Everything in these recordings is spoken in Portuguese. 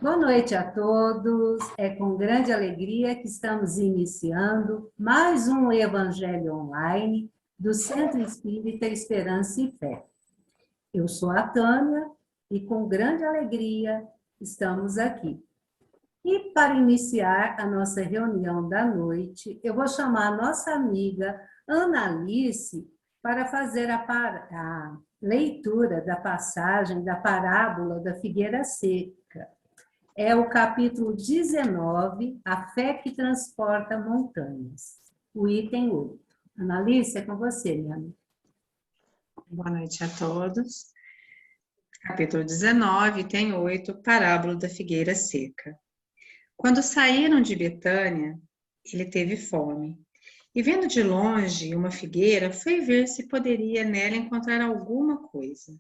Boa noite a todos. É com grande alegria que estamos iniciando mais um Evangelho Online do Centro Espírita Esperança e Fé. Eu sou a Tânia e com grande alegria estamos aqui. E para iniciar a nossa reunião da noite, eu vou chamar a nossa amiga Ana Alice para fazer a leitura da passagem da parábola da figueira seca. É o capítulo 19, A Fé que Transporta Montanhas, o item 8. Analice, é com você, minha amiga. Boa noite a todos. Capítulo 19, tem 8, Parábola da Figueira Seca. Quando saíram de Betânia, ele teve fome. E vendo de longe uma figueira, foi ver se poderia nela encontrar alguma coisa.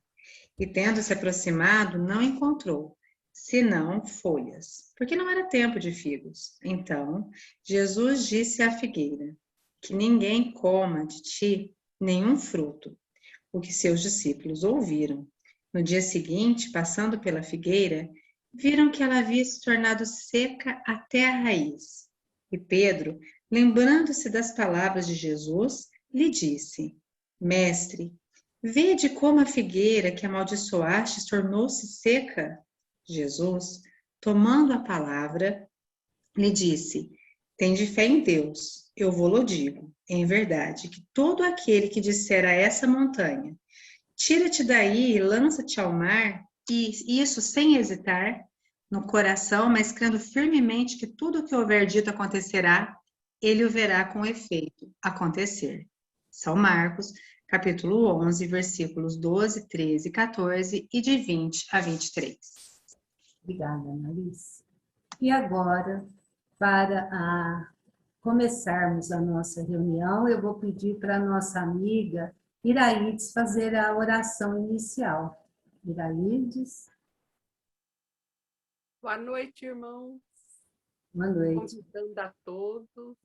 E tendo se aproximado, não encontrou, senão folhas, porque não era tempo de figos. Então, Jesus disse à figueira, que ninguém coma de ti nenhum fruto. O que seus discípulos ouviram. No dia seguinte, passando pela figueira, viram que ela havia se tornado seca até a raiz. E Pedro, lembrando-se das palavras de Jesus, lhe disse: Mestre, vede como a figueira que amaldiçoastes tornou-se seca. Jesus, tomando a palavra, lhe disse: Tende fé em Deus, eu vou-lo digo, em verdade, que todo aquele que disser a essa montanha, tira-te daí e lança-te ao mar, e isso sem hesitar no coração, mas crendo firmemente que tudo o que houver dito acontecerá, ele o verá com efeito acontecer. São Marcos, capítulo 11, versículos 12, 13, 14 e de 20 a 23. Obrigada, Analice. E agora, para começarmos a nossa reunião, eu vou pedir para a nossa amiga Iraides fazer a oração inicial. Iraides. Boa noite, irmãos. Boa noite. Convidando a todos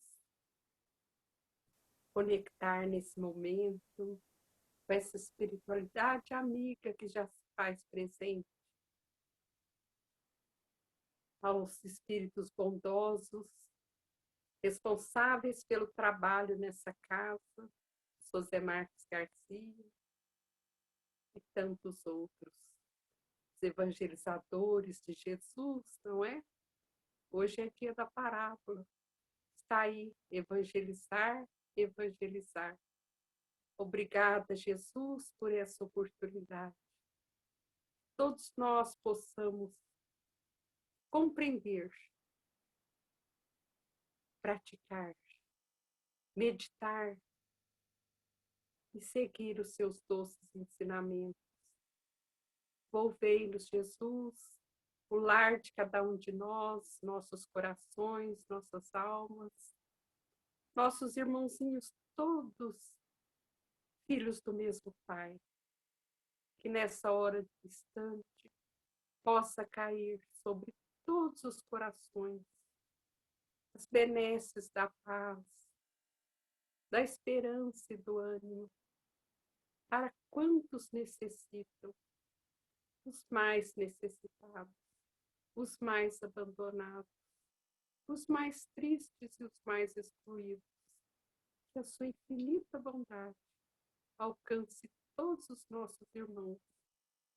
conectar nesse momento com essa espiritualidade amiga que já se faz presente, aos espíritos bondosos, responsáveis pelo trabalho nessa casa, José Marques Garcia e tantos outros, os evangelizadores de Jesus, não é? Hoje é dia da parábola. Está aí, evangelizar, evangelizar. Obrigada, Jesus, por essa oportunidade. Todos nós possamos compreender, praticar, meditar e seguir os seus doces ensinamentos. Volvei-nos, Jesus, o lar de cada um de nós, nossos corações, nossas almas, nossos irmãozinhos todos, filhos do mesmo Pai, que nessa hora distante possa cair sobre todos os corações as benesses da paz, da esperança e do ânimo, para quantos necessitam, os mais necessitados, os mais abandonados, os mais tristes e os mais excluídos, que a sua infinita bondade alcance todos os nossos irmãos,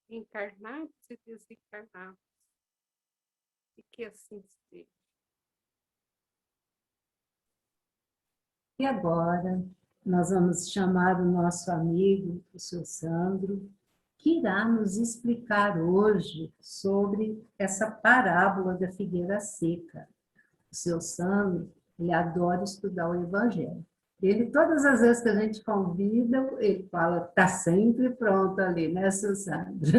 encarnados e desencarnados, e que assim seja. E agora, nós vamos chamar o nosso amigo, o seu Sandro, que irá nos explicar hoje sobre essa parábola da figueira seca. O seu Sandro, ele adora estudar o Evangelho. Ele, todas as vezes que a gente convida, ele fala, está sempre pronto ali, né, seu Sandro?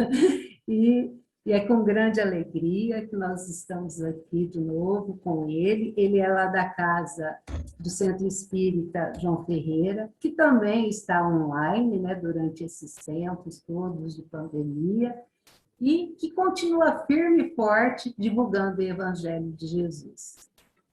E é com grande alegria que nós estamos aqui de novo com ele. Ele é lá da casa do Centro Espírita João Ferreira, que também está online, né, durante esses tempos todos de pandemia, e que continua firme e forte divulgando o Evangelho de Jesus.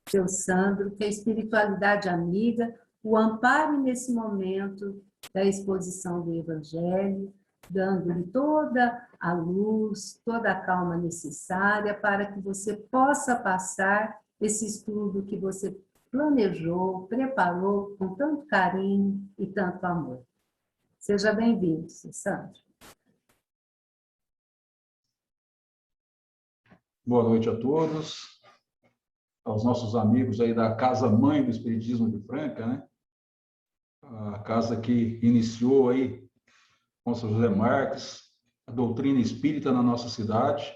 Seu Sandro, que a espiritualidade amiga o ampare nesse momento da exposição do Evangelho, dando-lhe toda a luz, toda a calma necessária para que você possa passar esse estudo que você planejou, preparou com tanto carinho e tanto amor. Seja bem-vindo, Sandro. Boa noite a todos, aos nossos amigos aí da Casa Mãe do Espiritismo de Franca, né? A casa que iniciou aí com São José Marques, a doutrina espírita na nossa cidade.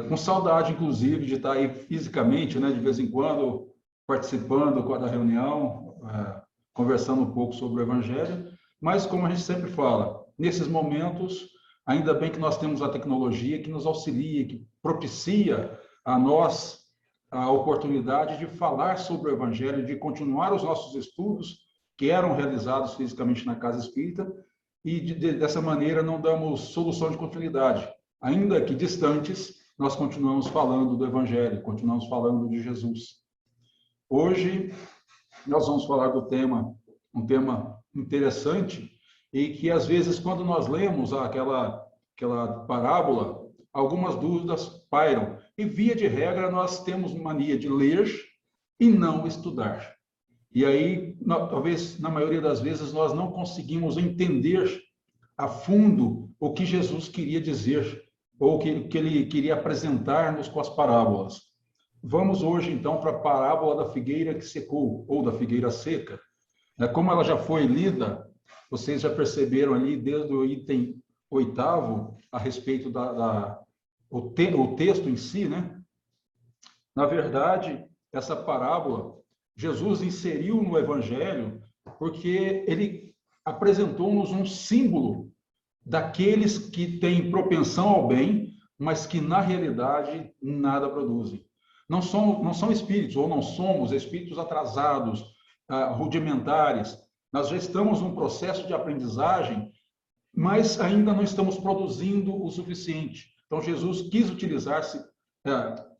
Com saudade, inclusive, de estar aí fisicamente, né, de vez em quando, participando da reunião, conversando um pouco sobre o Evangelho. Mas, como a gente sempre fala, nesses momentos, ainda bem que nós temos a tecnologia que nos auxilia, que propicia a nós a oportunidade de falar sobre o Evangelho, de continuar os nossos estudos que eram realizados fisicamente na Casa Espírita, e dessa maneira não damos solução de continuidade. Ainda que distantes, nós continuamos falando do Evangelho, continuamos falando de Jesus. Hoje, nós vamos falar do tema, um tema interessante, e que às vezes, quando nós lemos aquela parábola, algumas dúvidas pairam. E, via de regra, nós temos mania de ler e não estudar. E aí, talvez, na maioria das vezes, nós não conseguimos entender a fundo o que Jesus queria dizer, ou o que ele queria apresentar-nos com as parábolas. Vamos hoje, então, para a parábola da figueira que secou, ou da figueira seca. Como ela já foi lida, vocês já perceberam ali, desde o item 8º, a respeito o texto em si, né? Na verdade, essa parábola, Jesus inseriu no Evangelho porque ele apresentou-nos um símbolo daqueles que têm propensão ao bem, mas que, na realidade, nada produzem. Não são espíritos, ou não somos espíritos atrasados, rudimentares. Nós já estamos num processo de aprendizagem, mas ainda não estamos produzindo o suficiente. Então, Jesus quis utilizar-se,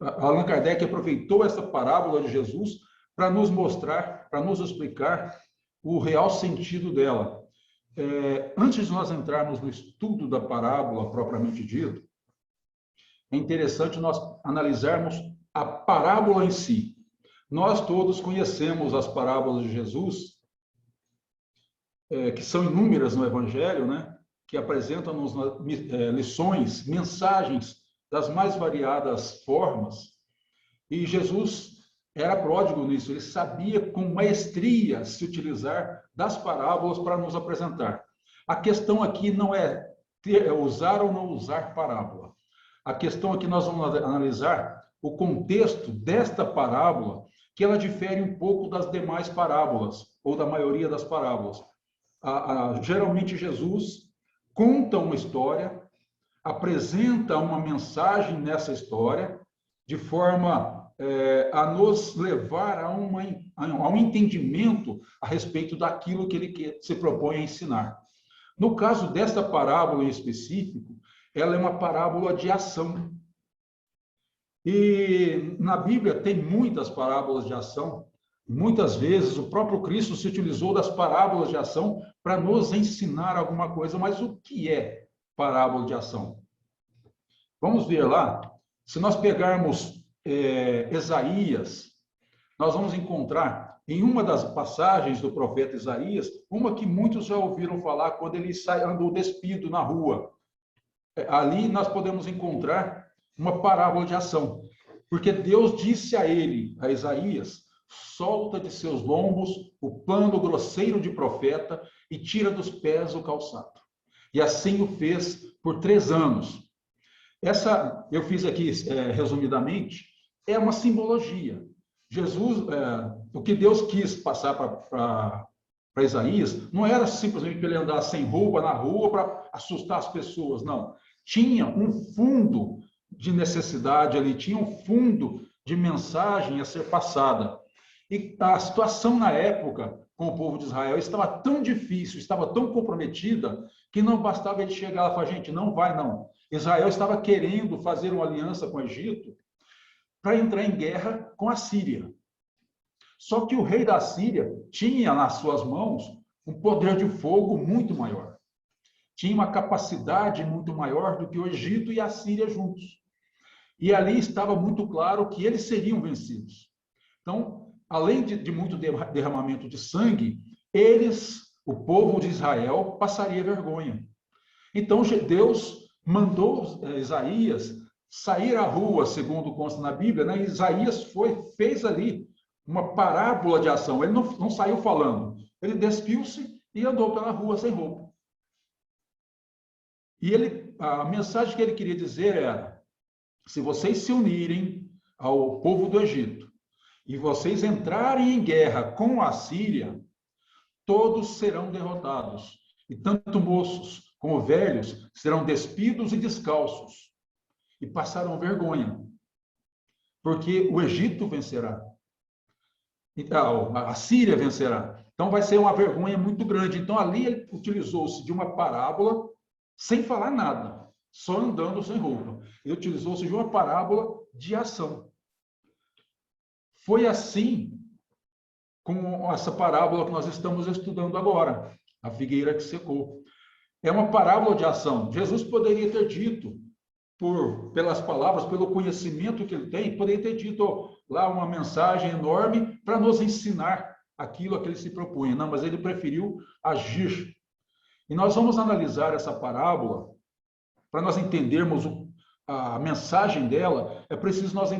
Allan Kardec aproveitou essa parábola de Jesus para nos mostrar, para nos explicar o real sentido dela. Antes de nós entrarmos no estudo da parábola propriamente dito, é interessante nós analisarmos a parábola em si. Nós todos conhecemos as parábolas de Jesus, que são inúmeras no Evangelho, né? Que apresentam-nos lições, mensagens das mais variadas formas. E Jesus era pródigo nisso, ele sabia com maestria se utilizar das parábolas para nos apresentar. A questão aqui não é usar ou não usar parábola. A questão aqui nós vamos analisar o contexto desta parábola, que ela difere um pouco das demais parábolas, ou da maioria das parábolas. Geralmente Jesus conta uma história, apresenta uma mensagem nessa história, de forma a nos levar a um entendimento a respeito daquilo que ele se propõe a ensinar. No caso desta parábola em específico, ela é uma parábola de ação. E na Bíblia tem muitas parábolas de ação. Muitas vezes o próprio Cristo se utilizou das parábolas de ação para nos ensinar alguma coisa. Mas o que é parábola de ação? Vamos ver lá. Se nós pegarmos Isaías, nós vamos encontrar em uma das passagens do profeta Isaías, uma que muitos já ouviram falar quando ele andou despido na rua. Ali nós podemos encontrar uma parábola de ação, porque Deus disse a ele, a Isaías: solta de seus lombos o pano grosseiro de profeta e tira dos pés o calçado. E assim o fez por 3 anos. Essa, eu fiz aqui resumidamente, é uma simbologia. Jesus, o que Deus quis passar para Isaías, não era simplesmente para ele andar sem roupa na rua para assustar as pessoas, não. Tinha um fundo de necessidade ali, tinha um fundo de mensagem a ser passada. E a situação na época com o povo de Israel estava tão difícil, estava tão comprometida, que não bastava ele chegar lá e falar: gente, não vai não. Israel estava querendo fazer uma aliança com o Egito para entrar em guerra com a Síria. Só que o rei da Síria tinha nas suas mãos um poder de fogo muito maior. tinha uma capacidade muito maior do que o Egito e a Síria juntos. E ali estava muito claro que eles seriam vencidos. Então, além de muito derramamento de sangue, o povo de Israel, passaria vergonha. Então, Deus mandou Isaías sair à rua, segundo consta na Bíblia, né? Isaías fez ali uma parábola de ação. Ele não saiu falando, ele despiu-se e andou pela rua sem roupa. E a mensagem que ele queria dizer era: se vocês se unirem ao povo do Egito e vocês entrarem em guerra com a Síria, todos serão derrotados. E tanto moços como velhos serão despidos e descalços e passarão vergonha, porque o Egito vencerá. Então, a Síria vencerá. Então vai ser uma vergonha muito grande. Então ali ele utilizou-se de uma parábola sem falar nada, só andando sem roupa. Ele utilizou-se de uma parábola de ação. Foi assim com essa parábola que nós estamos estudando agora, a figueira que secou. É uma parábola de ação. Jesus poderia ter dito, pelas palavras, pelo conhecimento que ele tem, poderia ter dito lá uma mensagem enorme para nos ensinar aquilo a que ele se propunha. Não, mas ele preferiu agir. E nós vamos analisar essa parábola para nós entendermos a mensagem dela. É preciso nós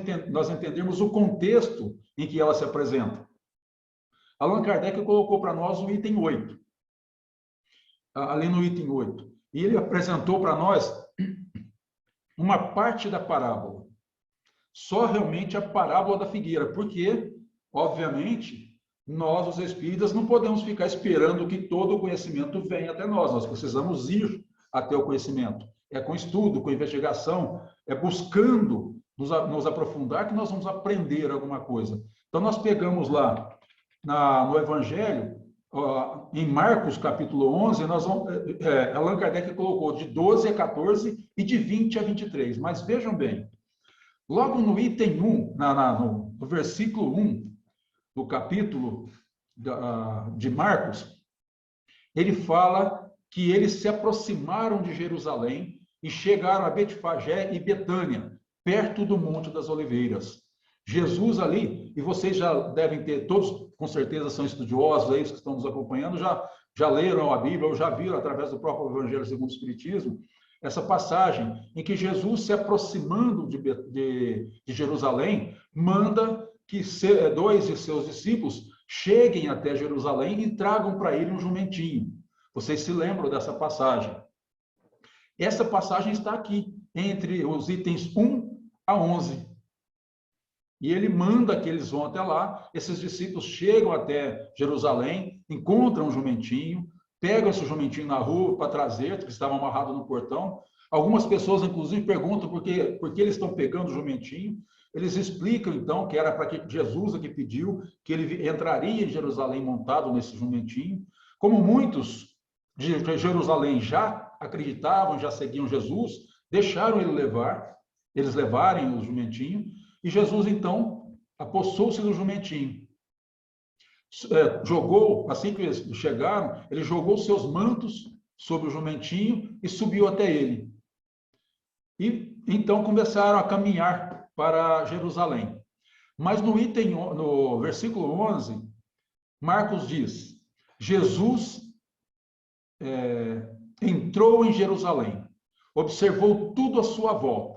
entendermos o contexto em que ela se apresenta. Allan Kardec colocou para nós o item 8. Ali no item 8. E ele apresentou para nós uma parte da parábola. Só realmente a parábola da figueira. Porque, obviamente, nós, os espíritas, não podemos ficar esperando que todo o conhecimento venha até nós. Nós precisamos ir até o conhecimento. É com estudo, com investigação, é buscando nos aprofundar que nós vamos aprender alguma coisa. Então, nós pegamos lá no Evangelho, em Marcos, capítulo 11, Allan Kardec colocou de 12 a 14 e de 20 a 23. Mas vejam bem, logo no item 1, no versículo 1 do capítulo de Marcos, ele fala que eles se aproximaram de Jerusalém e chegaram a Betfagé e Betânia, perto do Monte das Oliveiras. Jesus ali, e vocês já devem ter, todos com certeza são estudiosos, aí, que estão nos acompanhando, já leram a Bíblia, ou já viram através do próprio Evangelho segundo o Espiritismo, essa passagem em que Jesus, se aproximando de Jerusalém, manda que dois de seus discípulos cheguem até Jerusalém e tragam para ele um jumentinho. Vocês se lembram dessa passagem? Essa passagem está aqui, entre os itens 1 a 11. E ele manda que eles vão até lá, esses discípulos chegam até Jerusalém, encontram um jumentinho, pegam esse jumentinho na rua para trazer, que estava amarrado no portão. Algumas pessoas, inclusive, perguntam por que eles estão pegando o jumentinho. Eles explicam, então, que era para que Jesus é que pediu que ele entraria em Jerusalém montado nesse jumentinho. Como muitos de Jerusalém já acreditavam, já seguiam Jesus, deixaram eles levarem o jumentinho. E Jesus, então, apossou-se do jumentinho. Assim que eles chegaram, ele jogou seus mantos sobre o jumentinho e subiu até ele. E então começaram a caminhar para Jerusalém. Mas no versículo 11, Marcos diz: Jesus entrou em Jerusalém, observou tudo à sua volta.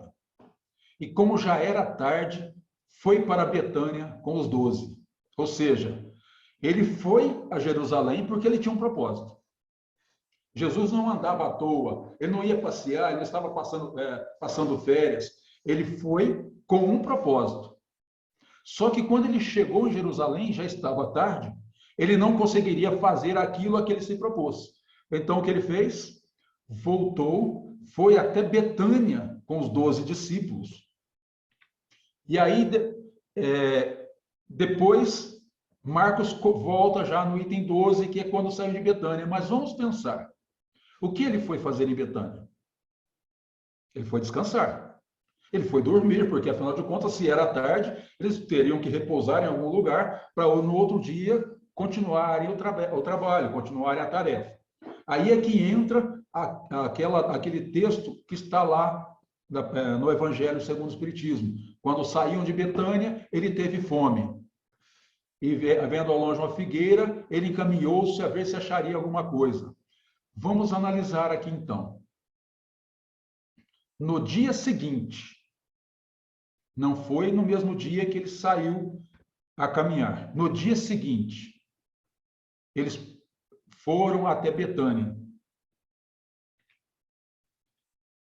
E como já era tarde, foi para Betânia com os 12. Ou seja, ele foi a Jerusalém porque ele tinha um propósito. Jesus não andava à toa, ele não ia passear, ele não estava passando férias. Ele foi com um propósito. Só que quando ele chegou em Jerusalém, já estava tarde, ele não conseguiria fazer aquilo a que ele se propôs. Então, o que ele fez? Voltou, foi até Betânia com os 12 discípulos. E aí, depois, Marcos volta já no item 12, que é quando saiu de Betânia. Mas vamos pensar, o que ele foi fazer em Betânia? Ele foi descansar. Ele foi dormir, porque, afinal de contas, se era tarde, eles teriam que repousar em algum lugar para, no outro dia, continuarem o trabalho, continuarem a tarefa. Aí é que entra aquele texto que está lá no Evangelho segundo o Espiritismo. Quando saíam de Betânia, ele teve fome. E vendo ao longe uma figueira, ele encaminhou-se a ver se acharia alguma coisa. Vamos analisar aqui então. No dia seguinte, não foi no mesmo dia que ele saiu a caminhar. No dia seguinte, eles foram até Betânia.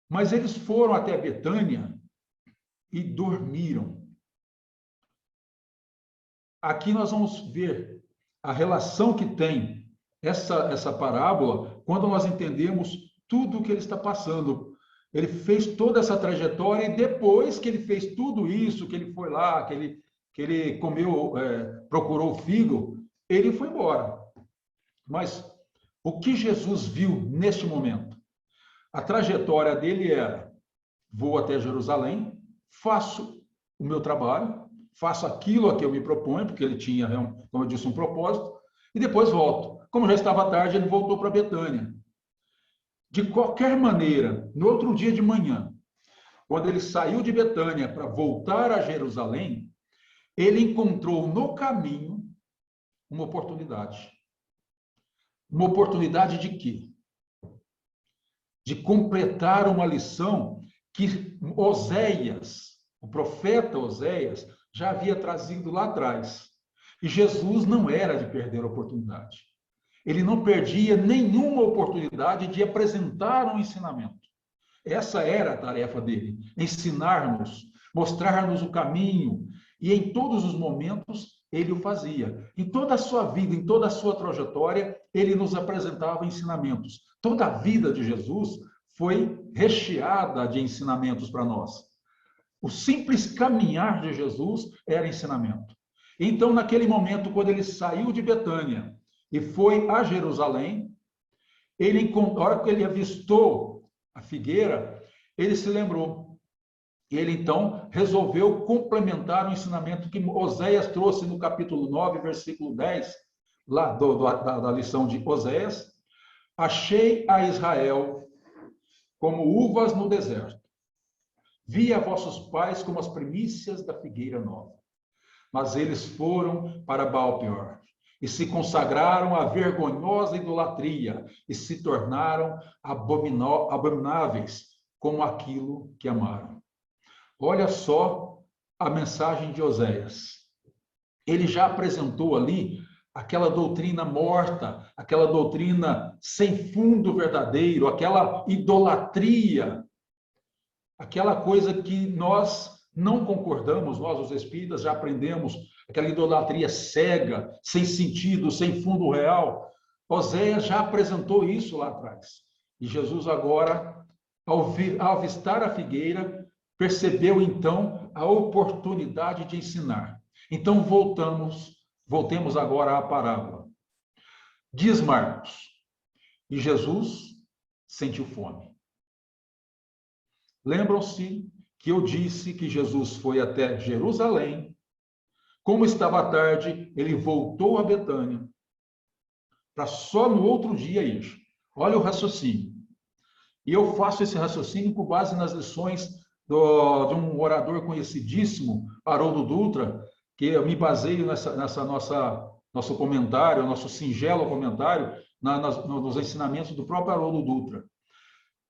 Mas eles foram até Betânia e dormiram. Aqui nós vamos ver a relação que tem essa parábola quando nós entendemos tudo o que ele está passando. Ele fez toda essa trajetória e depois que ele fez tudo isso, que ele foi lá, que ele comeu, procurou o figo, ele foi embora. Mas o que Jesus viu neste momento? A trajetória dele era: vou até Jerusalém, faço o meu trabalho, faço aquilo a que eu me proponho, porque ele tinha, como eu disse, um propósito, e depois volto. Como já estava tarde, ele voltou para Betânia. De qualquer maneira, no outro dia de manhã, quando ele saiu de Betânia para voltar a Jerusalém, ele encontrou no caminho uma oportunidade. Uma oportunidade de quê? De completar uma lição que Oséias, o profeta Oséias, já havia trazido lá atrás. E Jesus não era de perder a oportunidade. Ele não perdia nenhuma oportunidade de apresentar um ensinamento. Essa era a tarefa dele, ensinar-nos, mostrar-nos o caminho, e em todos os momentos ele o fazia. Em toda a sua vida, em toda a sua trajetória, ele nos apresentava ensinamentos. Toda a vida de Jesus foi recheada de ensinamentos para nós. O simples caminhar de Jesus era ensinamento. Então, naquele momento, quando ele saiu de Betânia e foi a Jerusalém, na hora que ele avistou a figueira, ele se lembrou. E ele, então, resolveu complementar o ensinamento que Oséias trouxe no capítulo 9, versículo 10, lá da lição de Oséias. Achei a Israel como uvas no deserto. Vi a vossos pais como as primícias da figueira nova. Mas eles foram para Baal-peor e se consagraram à vergonhosa idolatria e se tornaram abomináveis como aquilo que amaram. Olha só a mensagem de Oséias. Ele já apresentou ali aquela doutrina morta, aquela doutrina sem fundo verdadeiro, aquela idolatria, aquela coisa que nós não concordamos, nós os espíritas já aprendemos, aquela idolatria cega, sem sentido, sem fundo real. Oséias já apresentou isso lá atrás. E Jesus agora, ao avistar a figueira, percebeu então a oportunidade de ensinar. Então voltemos agora à parábola. Diz Marcos: e Jesus sentiu fome. Lembram-se que eu disse que Jesus foi até Jerusalém. Como estava tarde, ele voltou a Betânia, para só no outro dia ir. Olha o raciocínio. E eu faço esse raciocínio com base nas lições de um orador conhecidíssimo, Haroldo Dutra, que eu me baseio nessa nosso comentário, nosso singelo comentário, nos ensinamentos do próprio Haroldo Dutra.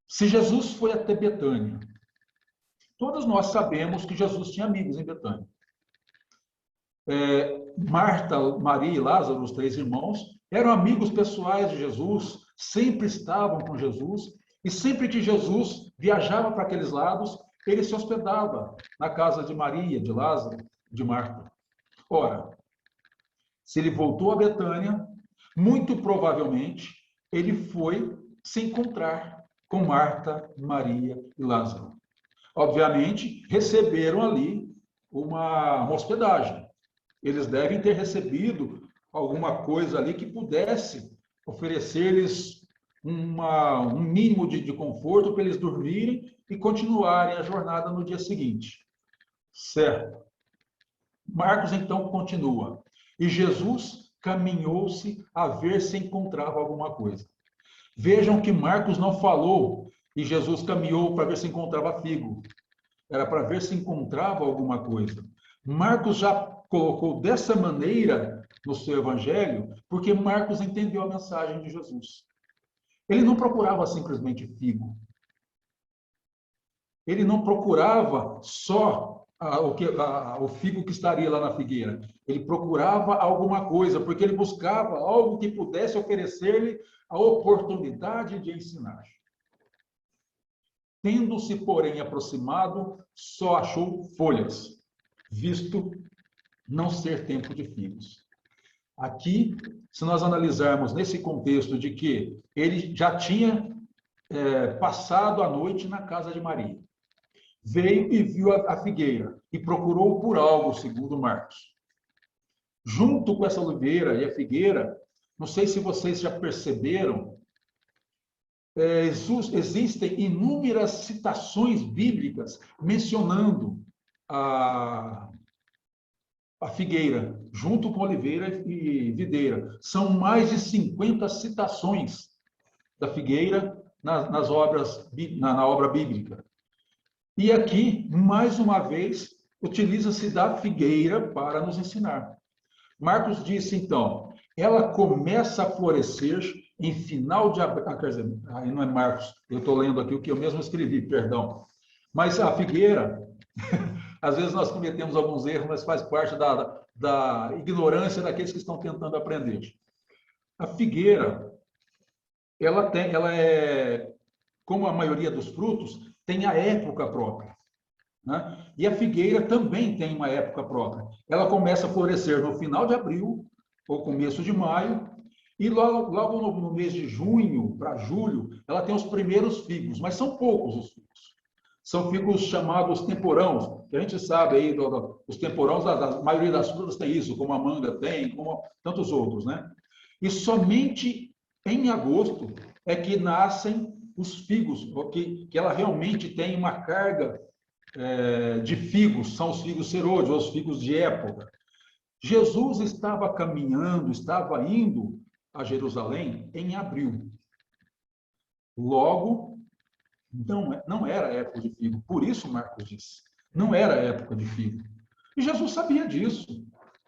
Se Jesus foi até Betânia, todos nós sabemos que Jesus tinha amigos em Betânia. Marta, Maria e Lázaro, os três irmãos, eram amigos pessoais de Jesus, sempre estavam com Jesus, e sempre que Jesus viajava para aqueles lados, ele se hospedava na casa de Maria, de Lázaro, de Marta. Ora, se ele voltou a Betânia, muito provavelmente ele foi se encontrar com Marta, Maria e Lázaro. Obviamente, receberam ali uma hospedagem. Eles devem ter recebido alguma coisa ali que pudesse oferecer-lhes um mínimo de conforto para eles dormirem e continuarem a jornada no dia seguinte. Certo. Marcos, então, continua. E Jesus caminhou-se a ver se encontrava alguma coisa. Vejam que Marcos não falou e Jesus caminhou para ver se encontrava figo. Era para ver se encontrava alguma coisa. Marcos já colocou dessa maneira no seu evangelho, porque Marcos entendeu a mensagem de Jesus. Ele não procurava simplesmente figo. Ele não procurava só o figo que estaria lá na figueira. Ele procurava alguma coisa, porque ele buscava algo que pudesse oferecer-lhe a oportunidade de ensinar. Tendo-se, porém, aproximado, só achou folhas, visto não ser tempo de figos. Aqui, se nós analisarmos nesse contexto de que ele já tinha passado a noite na casa de Maria, veio e viu a figueira e procurou por algo, segundo Marcos. Junto com essa oliveira e a figueira, não sei se vocês já perceberam, existem inúmeras citações bíblicas mencionando a figueira, junto com oliveira e videira. São mais de 50 citações da figueira na obra bíblica. E aqui, mais uma vez, utiliza-se da figueira para nos ensinar. Marcos disse, então, ela começa a florescer em final de abril. Quer dizer, aí não é Marcos, eu estou lendo aqui o que eu mesmo escrevi, perdão. Mas a figueira, às vezes nós cometemos alguns erros, mas faz parte da ignorância daqueles que estão tentando aprender. A figueira, ela é, como a maioria dos frutos, tem a época própria, né? E a figueira também tem uma época própria. Ela começa a florescer no final de abril, ou começo de maio, e logo no mês de junho para julho, ela tem os primeiros figos, mas são poucos os figos. São figos chamados temporãos, que a gente sabe aí, os temporãos, a maioria das frutas tem isso, como a manga tem, como tantos outros, né? E somente em agosto é que nascem os figos, que ela realmente tem uma carga de figos, são os figos serôdios, os figos de época. Jesus estava caminhando, estava indo a Jerusalém em abril. Logo, não era época de figo. Por isso, Marcos disse, não era época de figo. E Jesus sabia disso.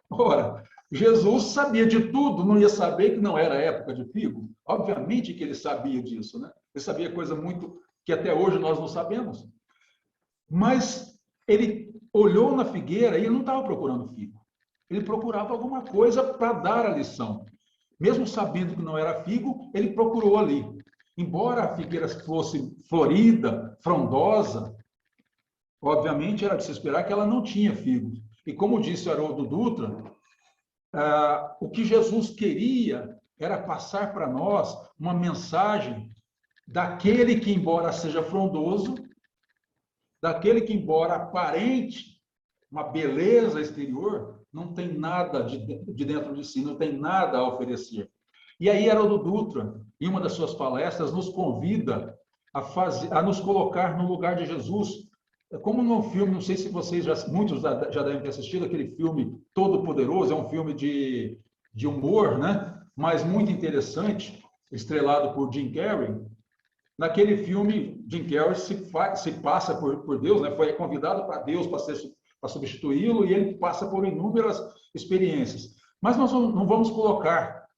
Ora, Jesus sabia de tudo, não ia saber que não era época de figo? Obviamente que ele sabia disso, né? Ele sabia coisa muito que até hoje nós não sabemos. Mas ele olhou na figueira e ele não estava procurando figo. Ele procurava alguma coisa para dar a lição. Mesmo sabendo que não era figo, ele procurou ali. Embora a figueira fosse florida, frondosa, obviamente era de se esperar que ela não tinha figos. E como disse Haroldo Dutra, o que Jesus queria era passar para nós uma mensagem daquele que, embora seja frondoso, daquele que, embora aparente uma beleza exterior, não tem nada de dentro de si, não tem nada a oferecer. E aí Haroldo Dutra, em uma das suas palestras, nos convida a nos colocar no lugar de Jesus, como num filme, não sei se vocês muitos já devem ter assistido aquele filme Todo Poderoso, é um filme de humor, né? Mas muito interessante, estrelado por Jim Carrey. Naquele filme, Jim Carrey se passa por Deus, né? Foi convidado para Deus para substituí-lo, e ele passa por inúmeras experiências. Mas nós não vamos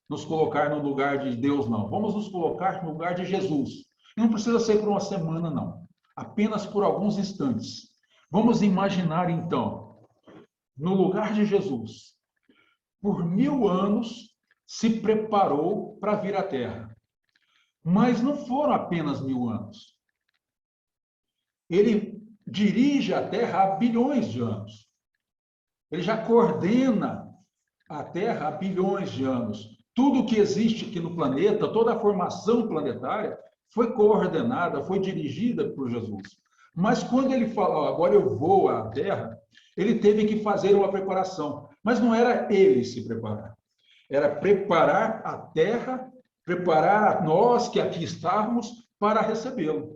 nos colocar no lugar de Deus, não. Vamos nos colocar no lugar de Jesus. E não precisa ser por uma semana, não. Apenas por alguns instantes. Vamos imaginar, então, no lugar de Jesus, por 1000 anos, se preparou para vir à Terra. Mas não foram apenas 1000 anos. Ele dirige a Terra há bilhões de anos. Ele já coordena a Terra há bilhões de anos. Tudo que existe aqui no planeta, toda a formação planetária, foi coordenada, foi dirigida por Jesus. Mas quando ele fala, agora eu vou à Terra, ele teve que fazer uma preparação. Mas não era ele se preparar. Era preparar a Terra, preparar a nós que aqui estávamos para recebê-lo.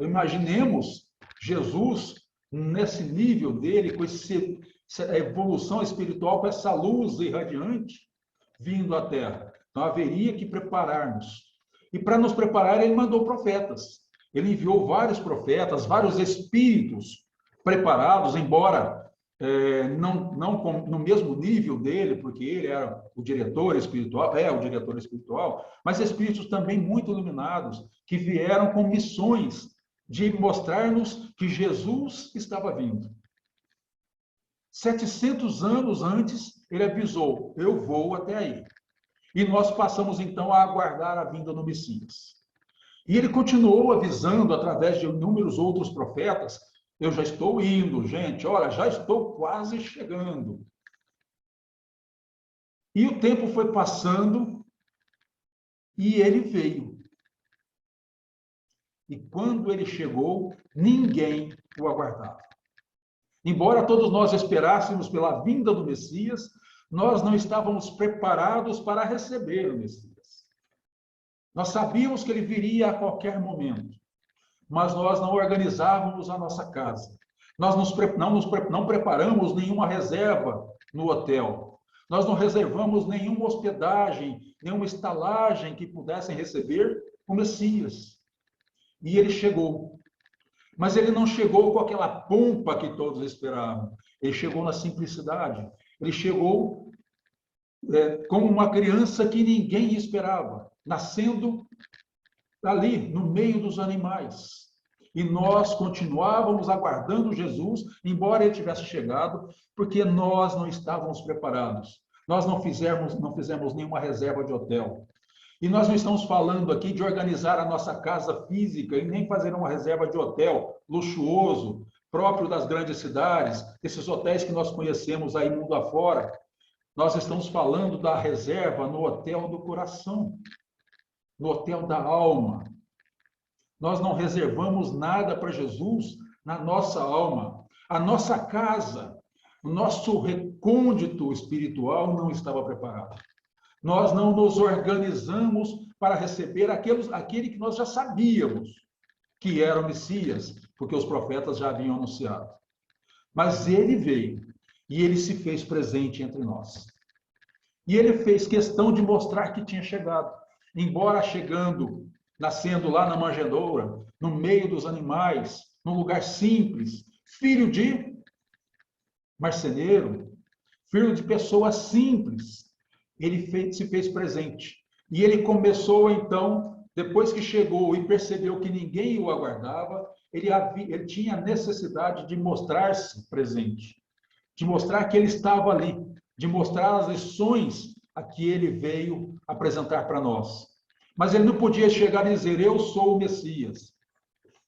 Imaginemos Jesus nesse nível dele, com essa evolução espiritual, com essa luz irradiante vindo à Terra. Então, haveria que preparar-nos. E para nos preparar, ele mandou profetas. Ele enviou vários profetas, vários espíritos preparados, embora não no mesmo nível dele, porque ele era o diretor espiritual, mas espíritos também muito iluminados, que vieram com missões de mostrar-nos que Jesus estava vindo. 700 anos antes, ele avisou, eu vou até aí. E nós passamos, então, a aguardar a vinda do Messias. E ele continuou avisando, através de inúmeros outros profetas, eu já estou indo, gente, olha, já estou quase chegando. E o tempo foi passando e ele veio. E quando ele chegou, ninguém o aguardava. Embora todos nós esperássemos pela vinda do Messias, nós não estávamos preparados para receber o Messias. Nós sabíamos que ele viria a qualquer momento, mas nós não organizávamos a nossa casa. Nós não preparamos nenhuma reserva no hotel. Nós não reservamos nenhuma hospedagem, nenhuma estalagem que pudessem receber o Messias. E ele chegou. Mas ele não chegou com aquela pompa que todos esperavam. Ele chegou na simplicidade. Ele chegou como uma criança que ninguém esperava, nascendo ali, no meio dos animais. E nós continuávamos aguardando Jesus, embora ele tivesse chegado, porque nós não estávamos preparados. Nós não fizemos nenhuma reserva de hotel. E nós não estamos falando aqui de organizar a nossa casa física e nem fazer uma reserva de hotel luxuoso, próprio das grandes cidades, esses hotéis que nós conhecemos aí mundo afora. Nós estamos falando da reserva no hotel do coração, no hotel da alma. Nós não reservamos nada para Jesus na nossa alma. A nossa casa, o nosso recôndito espiritual não estava preparado. Nós não nos organizamos para receber aquele que nós já sabíamos que era o Messias, porque os profetas já haviam anunciado. Mas ele veio e ele se fez presente entre nós. E ele fez questão de mostrar que tinha chegado. Embora chegando, nascendo lá na manjedoura, no meio dos animais, num lugar simples, filho de marceneiro, filho de pessoas simples, ele se fez presente. E ele começou, então, depois que chegou e percebeu que ninguém o aguardava, ele tinha a necessidade de mostrar-se presente, de mostrar que ele estava ali, de mostrar as lições a que ele veio apresentar para nós. Mas ele não podia chegar e dizer, eu sou o Messias,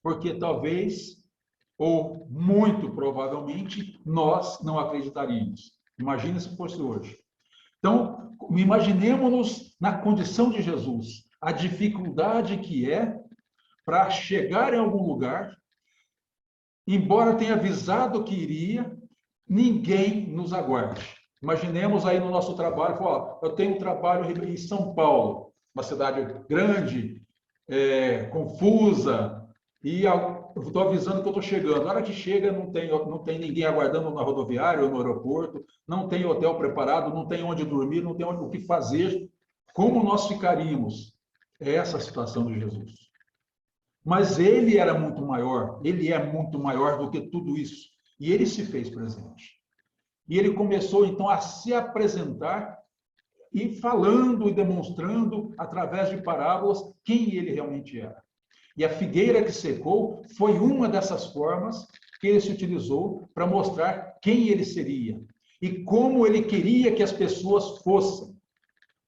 porque talvez, ou muito provavelmente, nós não acreditaríamos. Imagine se fosse hoje. Então, imaginemos-nos na condição de Jesus, a dificuldade que é para chegar em algum lugar, embora tenha avisado que iria, ninguém nos aguarde. Imaginemos aí no nosso trabalho, eu tenho um trabalho em São Paulo, uma cidade grande, confusa, e eu estou avisando que eu estou chegando. Na hora que chega, não tem ninguém aguardando na rodoviária ou no aeroporto, não tem hotel preparado, não tem onde dormir, não tem o que fazer. Como nós ficaríamos? É essa a situação de Jesus. Mas ele era muito maior, ele é muito maior do que tudo isso. E ele se fez presente. E ele começou, então, a se apresentar e falando e demonstrando, através de parábolas, quem ele realmente era. E a figueira que secou foi uma dessas formas que ele se utilizou para mostrar quem ele seria e como ele queria que as pessoas fossem,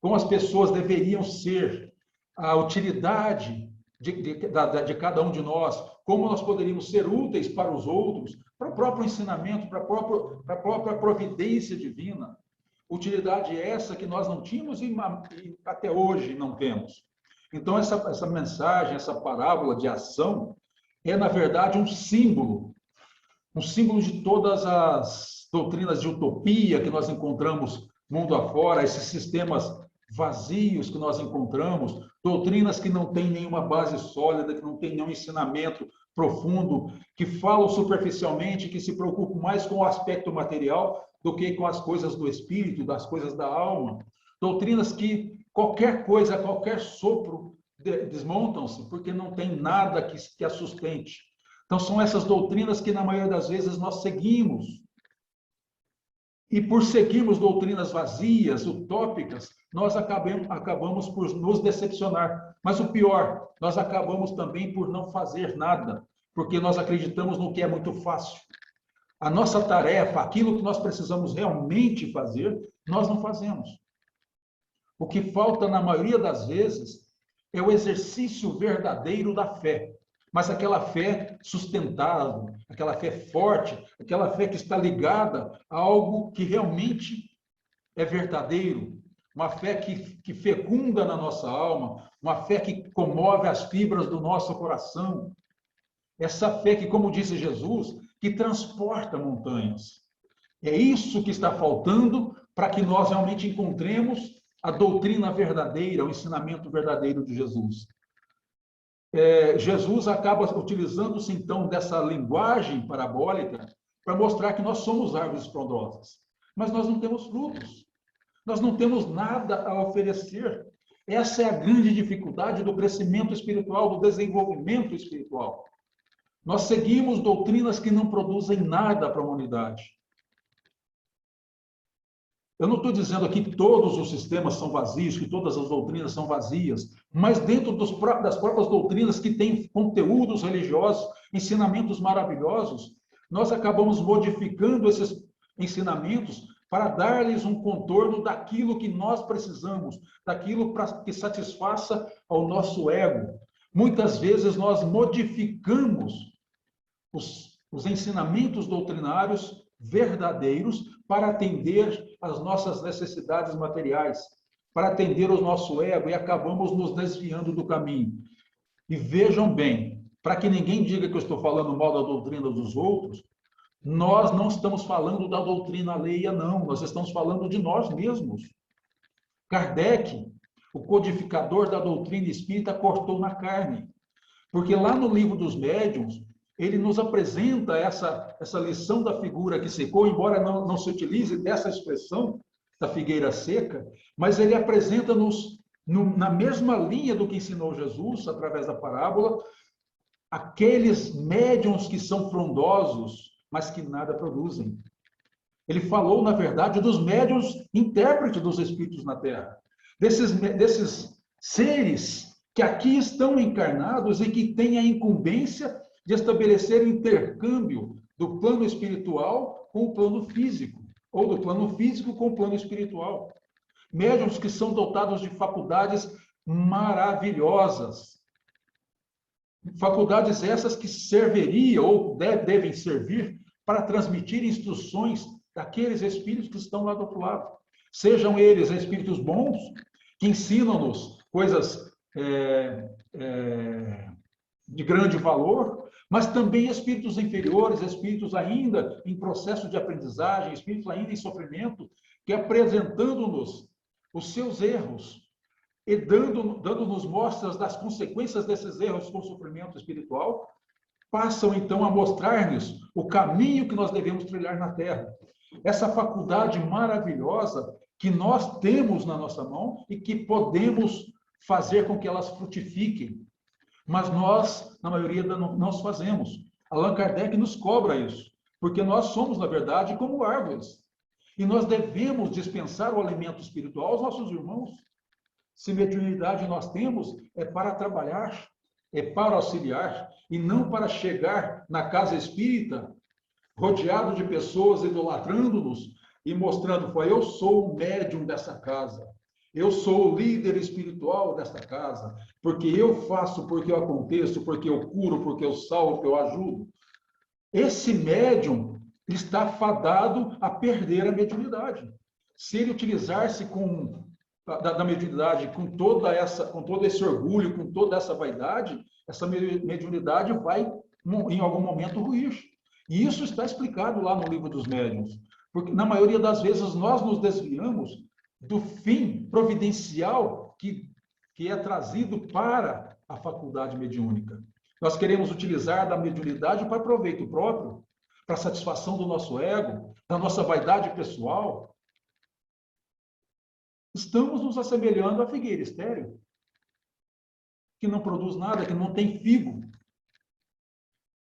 como as pessoas deveriam ser, a utilidade de cada um de nós, como nós poderíamos ser úteis para os outros, para o próprio ensinamento, para a própria providência divina. Utilidade essa que nós não tínhamos e até hoje não temos. Então, essa mensagem, essa parábola de ação, é, na verdade, um símbolo de todas as doutrinas de utopia que nós encontramos mundo afora, esses sistemas vazios que nós encontramos, doutrinas que não têm nenhuma base sólida, que não têm nenhum ensinamento profundo, que falam superficialmente, que se preocupam mais com o aspecto material do que com as coisas do espírito, das coisas da alma. Doutrinas que qualquer coisa, qualquer sopro, desmontam-se, porque não tem nada que a sustente. Então, são essas doutrinas que, na maioria das vezes, nós seguimos. E por seguirmos doutrinas vazias, utópicas, nós acabamos por nos decepcionar. Mas o pior, nós acabamos também por não fazer nada, porque nós acreditamos no que é muito fácil. A nossa tarefa, aquilo que nós precisamos realmente fazer, nós não fazemos. O que falta, na maioria das vezes, é o exercício verdadeiro da fé. Mas aquela fé sustentável, aquela fé forte, aquela fé que está ligada a algo que realmente é verdadeiro, uma fé que fecunda na nossa alma, uma fé que comove as fibras do nosso coração. Essa fé que, como disse Jesus, que transporta montanhas. É isso que está faltando para que nós realmente encontremos a doutrina verdadeira, o ensinamento verdadeiro de Jesus. Jesus acaba utilizando-se, então, dessa linguagem parabólica para mostrar que nós somos árvores frondosas, mas nós não temos frutos, nós não temos nada a oferecer. Essa é a grande dificuldade do crescimento espiritual, do desenvolvimento espiritual. Nós seguimos doutrinas que não produzem nada para a humanidade. Eu não estou dizendo aqui que todos os sistemas são vazios, que todas as doutrinas são vazias, mas dentro das próprias doutrinas que têm conteúdos religiosos, ensinamentos maravilhosos, nós acabamos modificando esses ensinamentos para dar-lhes um contorno daquilo que nós precisamos, daquilo que satisfaça ao nosso ego. Muitas vezes nós modificamos os ensinamentos doutrinários verdadeiros para atender às nossas necessidades materiais, para atender o nosso ego, e acabamos nos desviando do caminho. E vejam bem, para que ninguém diga que eu estou falando mal da doutrina dos outros, nós não estamos falando da doutrina alheia, não, nós estamos falando de nós mesmos. Kardec, o codificador da doutrina espírita, cortou na carne, porque lá no Livro dos Médiuns, ele nos apresenta essa lição da figura que secou, embora não se utilize dessa expressão da figueira seca, mas ele apresenta-nos, na mesma linha do que ensinou Jesus, através da parábola, aqueles médiuns que são frondosos, mas que nada produzem. Ele falou, na verdade, dos médiuns intérpretes dos espíritos na Terra, desses seres que aqui estão encarnados e que têm a incumbência de estabelecer intercâmbio do plano espiritual com o plano físico, ou do plano físico com o plano espiritual. Médiuns que são dotados de faculdades maravilhosas. Faculdades essas que serviriam ou devem servir para transmitir instruções daqueles espíritos que estão lá do outro lado. Sejam eles espíritos bons, que ensinam-nos coisas de grande valor, mas também espíritos inferiores, espíritos ainda em processo de aprendizagem, espíritos ainda em sofrimento, que apresentando-nos os seus erros e dando-nos mostras das consequências desses erros com o sofrimento espiritual, passam então a mostrar-nos o caminho que nós devemos trilhar na Terra. Essa faculdade maravilhosa que nós temos na nossa mão e que podemos fazer com que elas frutifiquem. Mas nós, na maioria, não os fazemos. Allan Kardec nos cobra isso, porque nós somos, na verdade, como árvores. E nós devemos dispensar o alimento espiritual aos nossos irmãos. Se mediunidade nós temos, é para trabalhar, é para auxiliar, e não para chegar na casa espírita, rodeado de pessoas idolatrando-nos e mostrando, eu sou o médium dessa casa. Eu sou o líder espiritual desta casa, porque eu faço, porque eu aconteço, porque eu curo, porque eu salvo, porque eu ajudo. Esse médium está fadado a perder a mediunidade. Se ele utilizar-se da mediunidade com todo esse orgulho, com toda essa vaidade, essa mediunidade vai, em algum momento, ruir. E isso está explicado lá no Livro dos Médiuns. Porque, na maioria das vezes, nós nos desviamos do fim providencial que é trazido para a faculdade mediúnica. Nós queremos utilizar da mediunidade para proveito próprio, para satisfação do nosso ego, da nossa vaidade pessoal. estamos nos assemelhando à figueira estéril, que não produz nada, que não tem figo.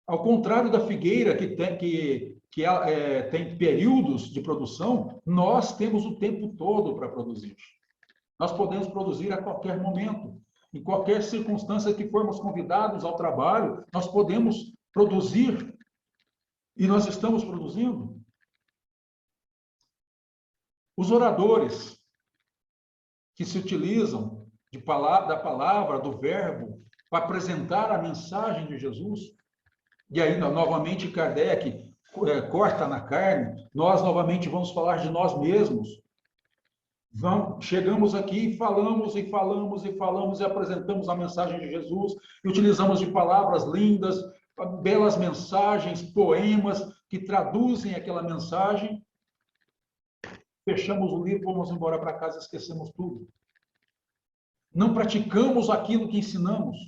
Ao contrário da figueira, tem períodos de produção, nós temos o tempo todo para produzir. Nós podemos produzir a qualquer momento. Em qualquer circunstância que formos convidados ao trabalho, nós podemos produzir. E nós estamos produzindo. Os oradores que se utilizam da palavra, do verbo, para apresentar a mensagem de Jesus. E aí, novamente, Kardec corta na carne, nós novamente vamos falar de nós mesmos. Chegamos aqui e falamos e apresentamos a mensagem de Jesus, e utilizamos de palavras lindas, belas mensagens, poemas que traduzem aquela mensagem. Fechamos o livro, vamos embora para casa, esquecemos tudo. Não praticamos aquilo que ensinamos.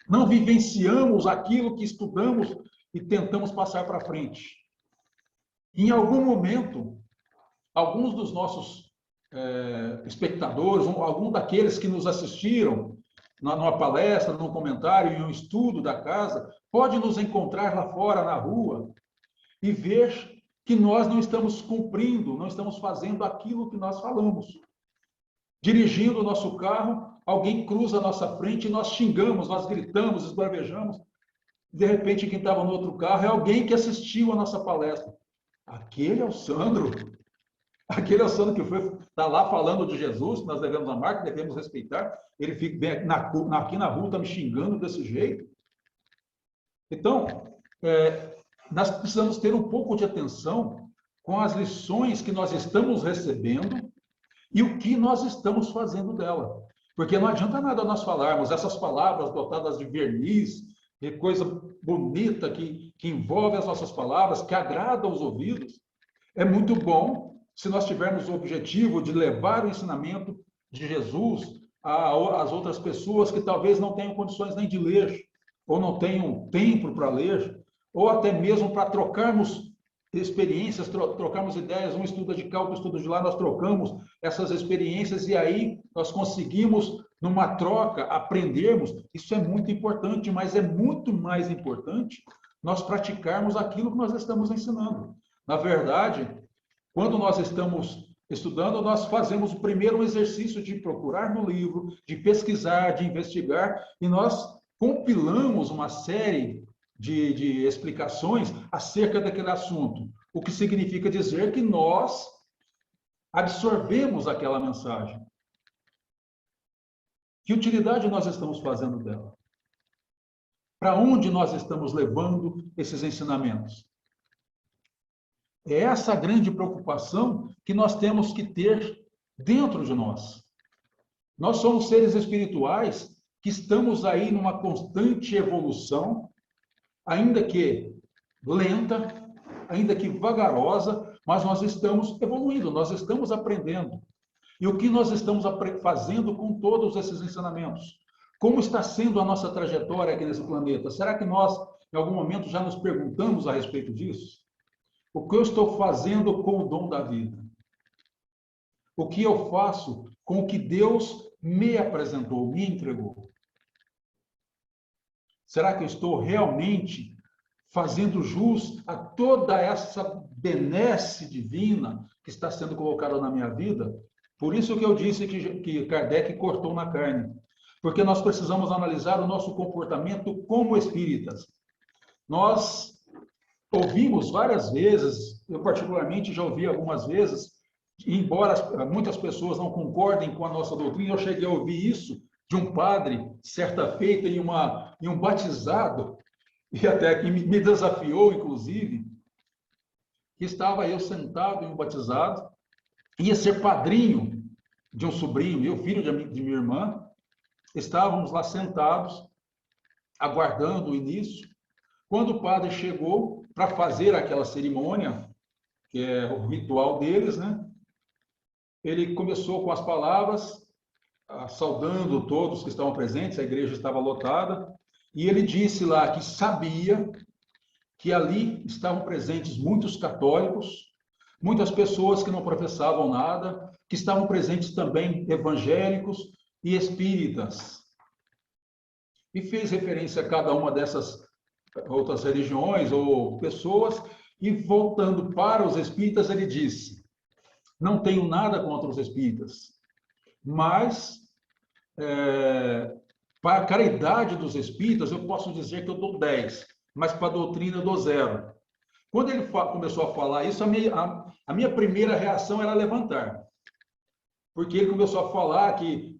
Não vivenciamos aquilo que estudamos e tentamos passar para frente. Em algum momento, alguns dos nossos espectadores, algum daqueles que nos assistiram numa palestra, num comentário, em um estudo da casa, pode nos encontrar lá fora, na rua, e ver que nós não estamos cumprindo, não estamos fazendo aquilo que nós falamos. Dirigindo o nosso carro, alguém cruza a nossa frente e nós xingamos, nós gritamos, esbravejamos. De repente, quem estava no outro carro é alguém que assistiu a nossa palestra. Aquele é o Sandro. Aquele é o Sandro que está lá falando de Jesus, que nós devemos amar, que devemos respeitar. Ele fica aqui na rua, está me xingando desse jeito. Então, nós precisamos ter um pouco de atenção com as lições que nós estamos recebendo e o que nós estamos fazendo dela. Porque não adianta nada nós falarmos essas palavras dotadas de verniz, de coisa bonita que envolve as nossas palavras, que agrada aos ouvidos. É muito bom se nós tivermos o objetivo de levar o ensinamento de Jesus às outras pessoas que talvez não tenham condições nem de ler, ou não tenham tempo para ler, ou até mesmo para trocarmos experiências, trocarmos ideias, um estuda de cá, outro estuda de lá, nós trocamos essas experiências e aí nós conseguimos, numa troca, aprendermos. Isso é muito importante, mas é muito mais importante nós praticarmos aquilo que nós estamos ensinando. Na verdade, quando nós estamos estudando, nós fazemos o primeiro exercício de procurar no livro, de pesquisar, de investigar, e nós compilamos uma série de explicações acerca daquele assunto, o que significa dizer que nós absorvemos aquela mensagem. Que utilidade nós estamos fazendo dela? Para onde nós estamos levando esses ensinamentos? É essa grande preocupação que nós temos que ter dentro de nós. Nós somos seres espirituais que estamos aí numa constante evolução, ainda que lenta, ainda que vagarosa, mas nós estamos evoluindo, nós estamos aprendendo. E o que nós estamos fazendo com todos esses ensinamentos? Como está sendo a nossa trajetória aqui nesse planeta? Será que nós, em algum momento, já nos perguntamos a respeito disso? O que eu estou fazendo com o dom da vida? O que eu faço com o que Deus me apresentou, me entregou? Será que eu estou realmente fazendo jus a toda essa benesse divina que está sendo colocada na minha vida? Por isso que eu disse que Kardec cortou na carne. Porque nós precisamos analisar o nosso comportamento como espíritas. Nós ouvimos várias vezes, eu particularmente já ouvi algumas vezes, embora muitas pessoas não concordem com a nossa doutrina, eu cheguei a ouvir isso de um padre, certa feita, em um batizado, e até que me desafiou, inclusive, que estava eu sentado em um batizado, ia ser padrinho de um sobrinho meu, filho de minha irmã. Estávamos lá sentados, aguardando o início, quando o padre chegou para fazer aquela cerimônia, que é o ritual deles, né? Ele começou com as palavras, saudando todos que estavam presentes, a igreja estava lotada, e ele disse lá que sabia que ali estavam presentes muitos católicos, muitas pessoas que não professavam nada, que estavam presentes também evangélicos e espíritas. E fez referência a cada uma dessas outras religiões ou pessoas, e voltando para os espíritas, ele disse: não tenho nada contra os espíritas, mas para a caridade dos espíritas eu posso dizer que eu dou 10, mas para a doutrina eu dou 0. Quando ele começou a falar isso, a minha primeira reação era levantar. Porque ele começou a falar que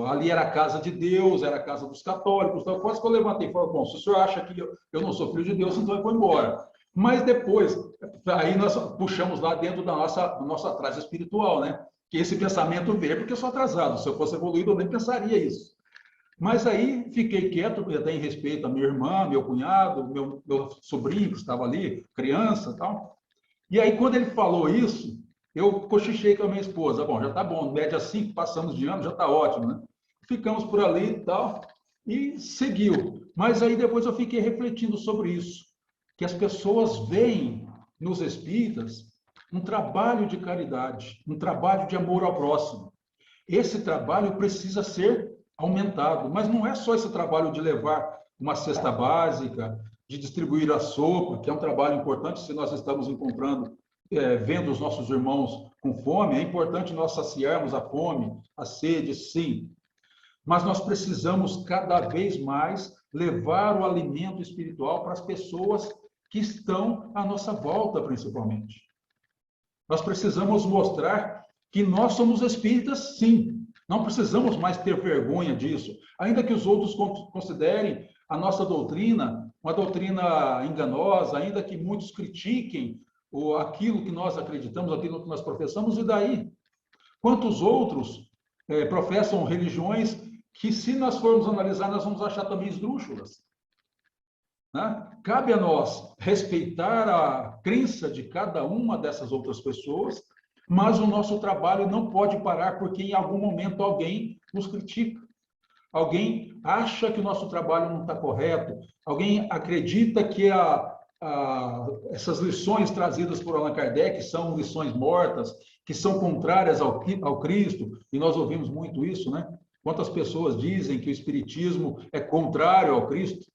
ali era a casa de Deus, era a casa dos católicos. Então, quase que eu levantei e falei: bom, se o senhor acha que eu não sou filho de Deus, então eu vou embora. Mas depois, aí nós puxamos lá dentro do nosso atraso espiritual, né? Que esse pensamento veio porque eu sou atrasado. Se eu fosse evoluído, eu nem pensaria isso. Mas aí fiquei quieto, até em respeito à minha irmã, meu cunhado, meu sobrinho que estava ali, criança e tal. E aí, quando ele falou isso, eu cochichei com a minha esposa: bom, já está bom, média 5, passamos de ano, já está ótimo, né? Ficamos por ali e tal, e seguiu. Mas aí depois eu fiquei refletindo sobre isso, que as pessoas veem nos espíritas um trabalho de caridade, um trabalho de amor ao próximo. Esse trabalho precisa ser aumentado, mas não é só esse trabalho de levar uma cesta básica, de distribuir a sopa, que é um trabalho importante se nós estamos encontrando, vendo os nossos irmãos com fome. É importante nós saciarmos a fome, a sede, sim. Mas nós precisamos cada vez mais levar o alimento espiritual para as pessoas que estão à nossa volta, principalmente. Nós precisamos mostrar que nós somos espíritas, sim. Não precisamos mais ter vergonha disso, ainda que os outros considerem a nossa doutrina uma doutrina enganosa, ainda que muitos critiquem aquilo que nós acreditamos, aquilo que nós professamos, e daí? Quantos outros professam religiões que, se nós formos analisar, nós vamos achar também esdrúxulas, né? Cabe a nós respeitar a crença de cada uma dessas outras pessoas, mas o nosso trabalho não pode parar porque em algum momento alguém nos critica. Alguém acha que o nosso trabalho não está correto, alguém acredita que essas lições trazidas por Allan Kardec são lições mortas, que são contrárias ao Cristo, e nós ouvimos muito isso, né? Quantas pessoas dizem que o Espiritismo é contrário ao Cristo?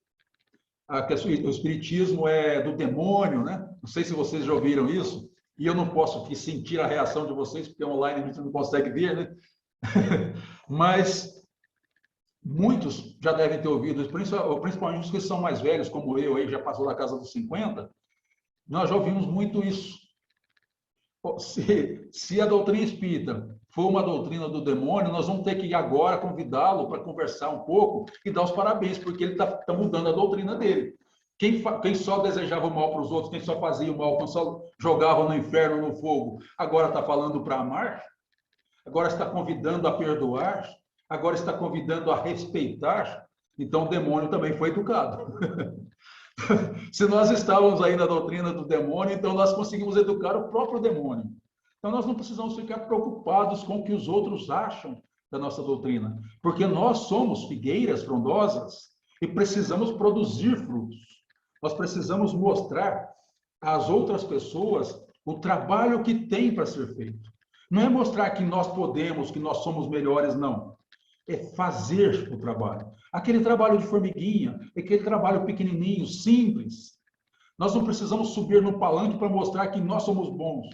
Que o Espiritismo é do demônio, né? Não sei se vocês já ouviram isso, e eu não posso aqui sentir a reação de vocês, porque online a gente não consegue ver, né? Mas muitos já devem ter ouvido, principalmente os que são mais velhos, como eu, aí já passou da casa dos 50, nós já ouvimos muito isso. Se a doutrina espírita for uma doutrina do demônio, nós vamos ter que agora convidá-lo para conversar um pouco e dar os parabéns, porque ele está mudando a doutrina dele. Quem só desejava o mal para os outros, quem só fazia o mal, quem só jogava no inferno, no fogo, agora está falando para amar, agora está convidando a perdoar, agora está convidando a respeitar. Então o demônio também foi educado. Se nós estávamos aí na doutrina do demônio, então nós conseguimos educar o próprio demônio. Então nós não precisamos ficar preocupados com o que os outros acham da nossa doutrina, porque nós somos figueiras frondosas e precisamos produzir frutos. Nós precisamos mostrar às outras pessoas o trabalho que tem para ser feito. Não é mostrar que nós podemos, que nós somos melhores, não. É fazer o trabalho. Aquele trabalho de formiguinha, aquele trabalho pequenininho, simples. Nós não precisamos subir no palanque para mostrar que nós somos bons.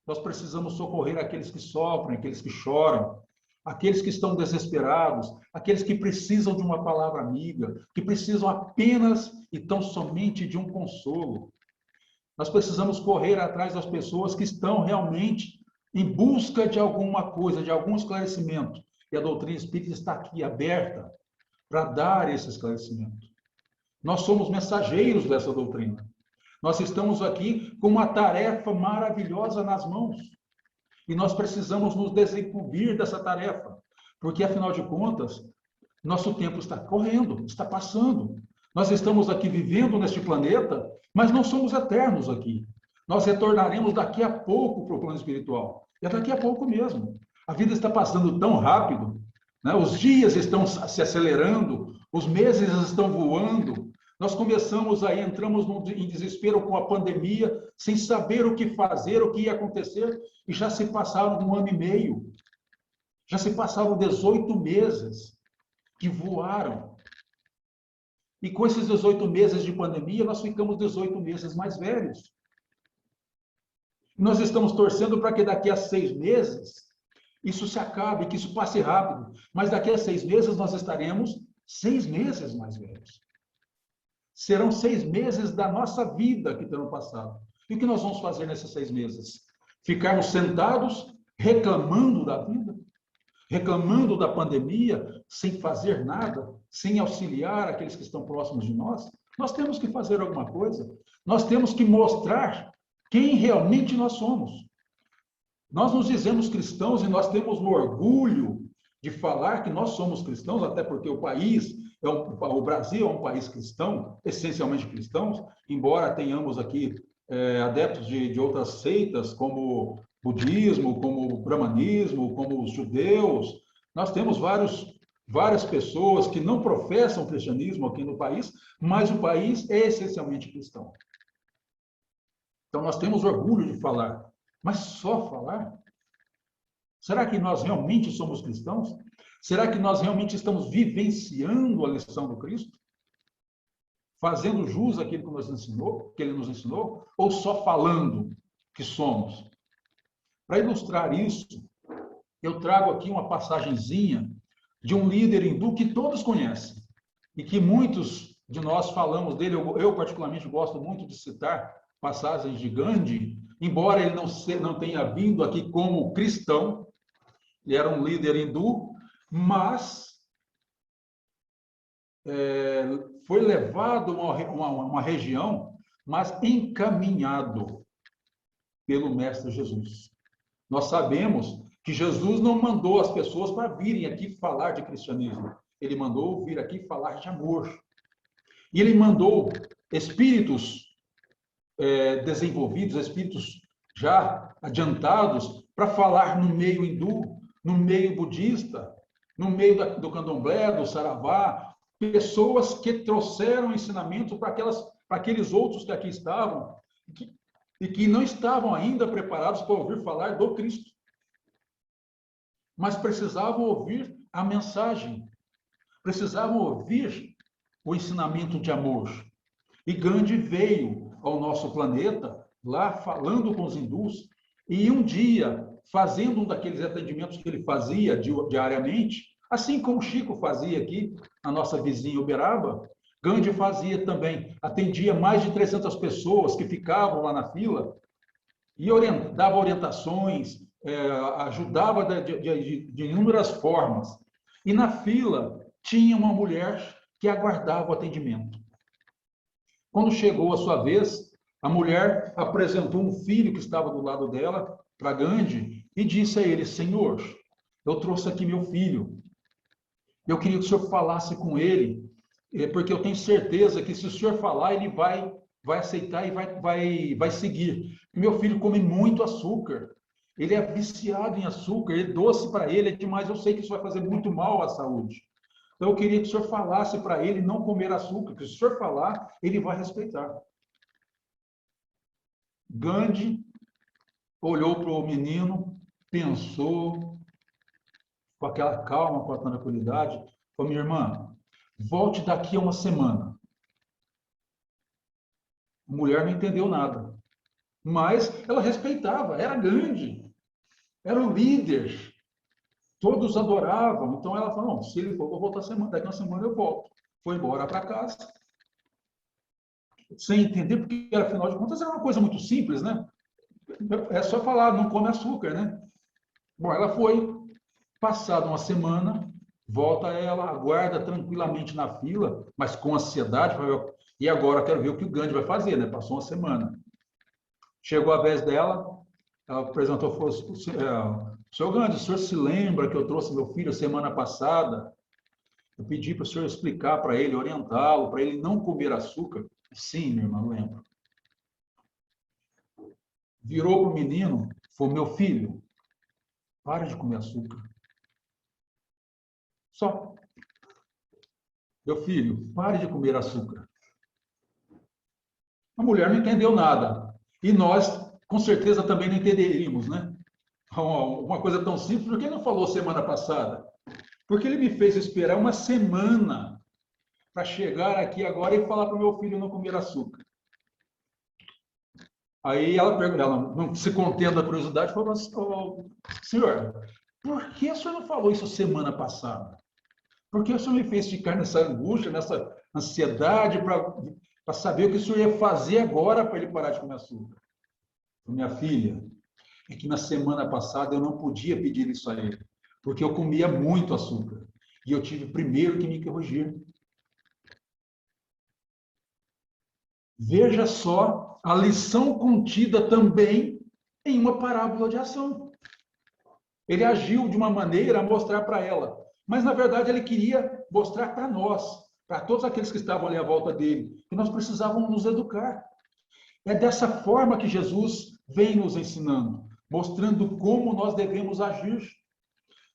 Nós precisamos socorrer aqueles que sofrem, aqueles que choram, aqueles que estão desesperados, aqueles que precisam de uma palavra amiga, que precisam apenas e tão somente de um consolo. Nós precisamos correr atrás das pessoas que estão realmente em busca de alguma coisa, de algum esclarecimento. E a doutrina espírita está aqui aberta para dar esse esclarecimento. Nós somos mensageiros dessa doutrina. Nós estamos aqui com uma tarefa maravilhosa nas mãos. E nós precisamos nos desincumbir dessa tarefa, porque, afinal de contas, nosso tempo está correndo, está passando. Nós estamos aqui vivendo neste planeta, mas não somos eternos aqui. Nós retornaremos daqui a pouco para o plano espiritual. É daqui a pouco mesmo. A vida está passando tão rápido, né? Os dias estão se acelerando, os meses estão voando. Nós começamos aí, entramos em desespero com a pandemia, sem saber o que fazer, o que ia acontecer, e já se passaram 1 ano e meio. Já se passaram 18 meses que voaram. E com esses 18 meses de pandemia, nós ficamos 18 meses mais velhos. Nós estamos torcendo para que daqui a 6 meses isso se acabe, que isso passe rápido. Mas daqui a 6 meses nós estaremos 6 meses mais velhos. Serão 6 meses da nossa vida que terão passado. E o que nós vamos fazer nesses 6 meses? Ficarmos sentados reclamando da vida? Reclamando da pandemia, sem fazer nada, sem auxiliar aqueles que estão próximos de nós? Nós temos que fazer alguma coisa. Nós temos que mostrar quem realmente nós somos. Nós nos dizemos cristãos e nós temos o orgulho de falar que nós somos cristãos, até porque o Brasil é um país cristão, essencialmente cristãos, embora tenhamos aqui adeptos de outras seitas, como budismo, como brahmanismo, como os judeus. Nós temos várias pessoas que não professam o cristianismo aqui no país, mas o país é essencialmente cristão. Então, nós temos orgulho de falar, mas só falar? Será que nós realmente somos cristãos? Será que nós realmente estamos vivenciando a lição do Cristo? Fazendo jus àquilo que ele nos ensinou? Ou só falando que somos? Para ilustrar isso, eu trago aqui uma passagenzinha de um líder hindu que todos conhecem e que muitos de nós falamos dele. Eu particularmente gosto muito de citar passagens de Gandhi, embora ele não tenha vindo aqui como cristão. Ele era um líder hindu, mas foi levado a uma região, mas encaminhado pelo Mestre Jesus. Nós sabemos que Jesus não mandou as pessoas para virem aqui falar de cristianismo. Ele mandou vir aqui falar de amor. E ele mandou espíritos desenvolvidos, espíritos já adiantados, para falar no meio hindu, no meio budista, no meio do candomblé, do saravá, pessoas que trouxeram ensinamento para aqueles outros que aqui estavam e que não estavam ainda preparados para ouvir falar do Cristo, mas precisavam ouvir a mensagem, precisavam ouvir o ensinamento de amor. E Gandhi veio ao nosso planeta, lá falando com os hindus, e um dia, fazendo um daqueles atendimentos que ele fazia diariamente, assim como Chico fazia aqui, na nossa vizinha Uberaba, Gandhi fazia também, atendia mais de 300 pessoas que ficavam lá na fila, e dava orientações, ajudava de inúmeras formas. E na fila tinha uma mulher que aguardava o atendimento. Quando chegou a sua vez, a mulher apresentou um filho que estava do lado dela para Gandhi e disse a ele: Senhor, eu trouxe aqui meu filho. Eu queria que o senhor falasse com ele, porque eu tenho certeza que se o senhor falar, ele vai aceitar e vai seguir. Meu filho come muito açúcar. Ele é viciado em açúcar, é doce para ele, é demais. Eu sei que isso vai fazer muito mal à saúde. Então, eu queria que o senhor falasse para ele não comer açúcar, que se o senhor falar, ele vai respeitar. Gandhi olhou para o menino, pensou, com aquela calma, com a tranquilidade, falou: minha irmã, volte daqui a uma semana. A mulher não entendeu nada, mas ela respeitava, era Gandhi, era o líder, todos adoravam. Então ela falou: não, se ele for, vou voltar daqui a uma semana eu volto. Foi embora para casa, sem entender, porque afinal de contas era uma coisa muito simples, né? É só falar, não come açúcar, né? Bom, ela foi, passada uma semana, volta ela, aguarda tranquilamente na fila, mas com ansiedade, e agora quero ver o que o Gandhi vai fazer, né? Passou uma semana. Chegou a vez dela, ela apresentou, falou: senhor Gandhi, o senhor se lembra que eu trouxe meu filho semana passada? Eu pedi para o senhor explicar para ele, orientá-lo, para ele não comer açúcar. Sim, minha irmã, lembro. Virou para o menino, falou: meu filho, pare de comer açúcar. Só. Meu filho, pare de comer açúcar. A mulher não entendeu nada. E nós, com certeza, também não entenderíamos, né? Uma coisa tão simples, por que ele não falou semana passada? Porque ele me fez esperar uma semana para chegar aqui agora e falar para o meu filho não comer açúcar. Aí ela não se contendo da curiosidade, falou assim, oh, senhor, por que o senhor não falou isso semana passada? Por que o senhor me fez ficar nessa angústia, nessa ansiedade para saber o que o senhor ia fazer agora para ele parar de comer açúcar? Minha filha, é que na semana passada eu não podia pedir isso a ele, porque eu comia muito açúcar. E eu tive primeiro que me corrigir. Veja só a lição contida também em uma parábola de ação. Ele agiu de uma maneira a mostrar para ela, mas na verdade ele queria mostrar para nós, para todos aqueles que estavam ali à volta dele, que nós precisávamos nos educar. É dessa forma que Jesus vem nos ensinando, mostrando como nós devemos agir.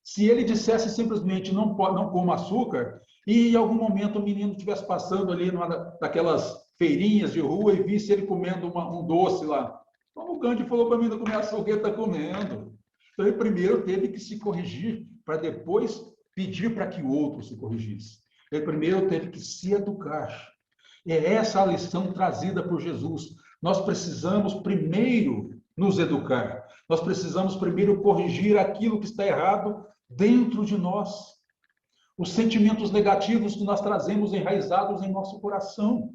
Se ele dissesse simplesmente não coma açúcar, e em algum momento o menino estivesse passando ali numa daquelas feirinhas de rua e visse ele comendo um doce lá. Como o Gandhi falou para mim não comer açúcar, ele está comendo. Então ele primeiro teve que se corrigir, para depois pedir para que o outro se corrigisse. Ele primeiro teve que se educar. É essa a lição trazida por Jesus. Nós precisamos primeiro nos educar. Nós precisamos primeiro corrigir aquilo que está errado dentro de nós. Os sentimentos negativos que nós trazemos enraizados em nosso coração.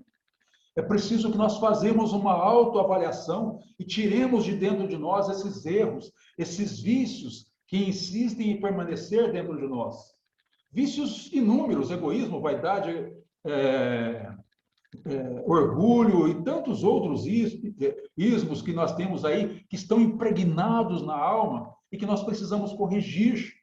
É preciso que nós façamos uma autoavaliação e tiremos de dentro de nós esses erros, esses vícios que insistem em permanecer dentro de nós. Vícios inúmeros, egoísmo, vaidade, orgulho e tantos outros ismos que nós temos aí, que estão impregnados na alma e que nós precisamos corrigir.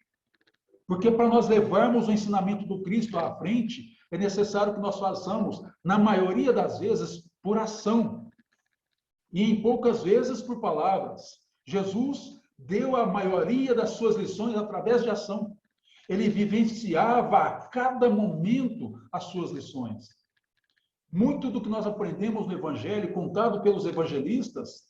Porque para nós levarmos o ensinamento do Cristo à frente, é necessário que nós façamos, na maioria das vezes, por ação. E em poucas vezes por palavras. Jesus deu a maioria das suas lições através de ação. Ele vivenciava a cada momento as suas lições. Muito do que nós aprendemos no Evangelho, contado pelos evangelistas,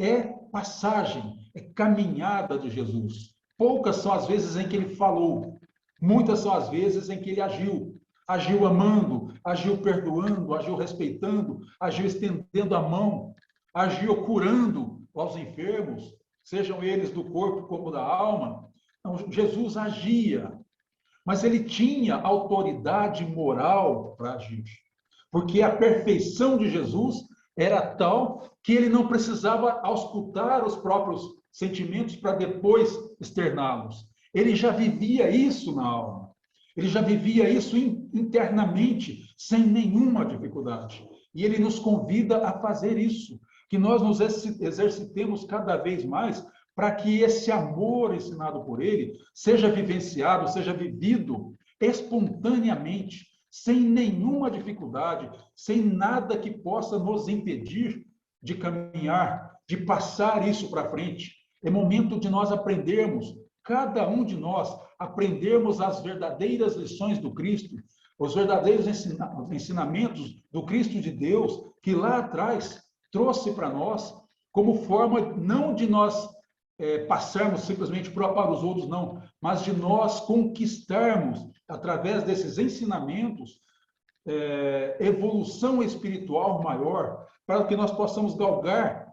é passagem, é caminhada de Jesus. Poucas são as vezes em que ele falou, muitas são as vezes em que ele agiu. Agiu amando, agiu perdoando, agiu respeitando, agiu estendendo a mão, agiu curando aos enfermos, sejam eles do corpo como da alma. Então, Jesus agia, mas ele tinha autoridade moral para agir. Porque a perfeição de Jesus era tal que ele não precisava auscultar os próprios sentimentos para depois externá-los. Ele já vivia isso na alma. Ele já vivia isso internamente, sem nenhuma dificuldade. E ele nos convida a fazer isso, que nós nos exercitemos cada vez mais para que esse amor ensinado por ele seja vivenciado, seja vivido espontaneamente, sem nenhuma dificuldade, sem nada que possa nos impedir de caminhar, de passar isso para frente. É momento de nós aprendermos, cada um de nós, aprendermos as verdadeiras lições do Cristo, os verdadeiros ensinamentos do Cristo de Deus, que lá atrás trouxe para nós, como forma não de nós passarmos simplesmente para os outros, não, mas de nós conquistarmos, através desses ensinamentos, evolução espiritual maior, para que nós possamos galgar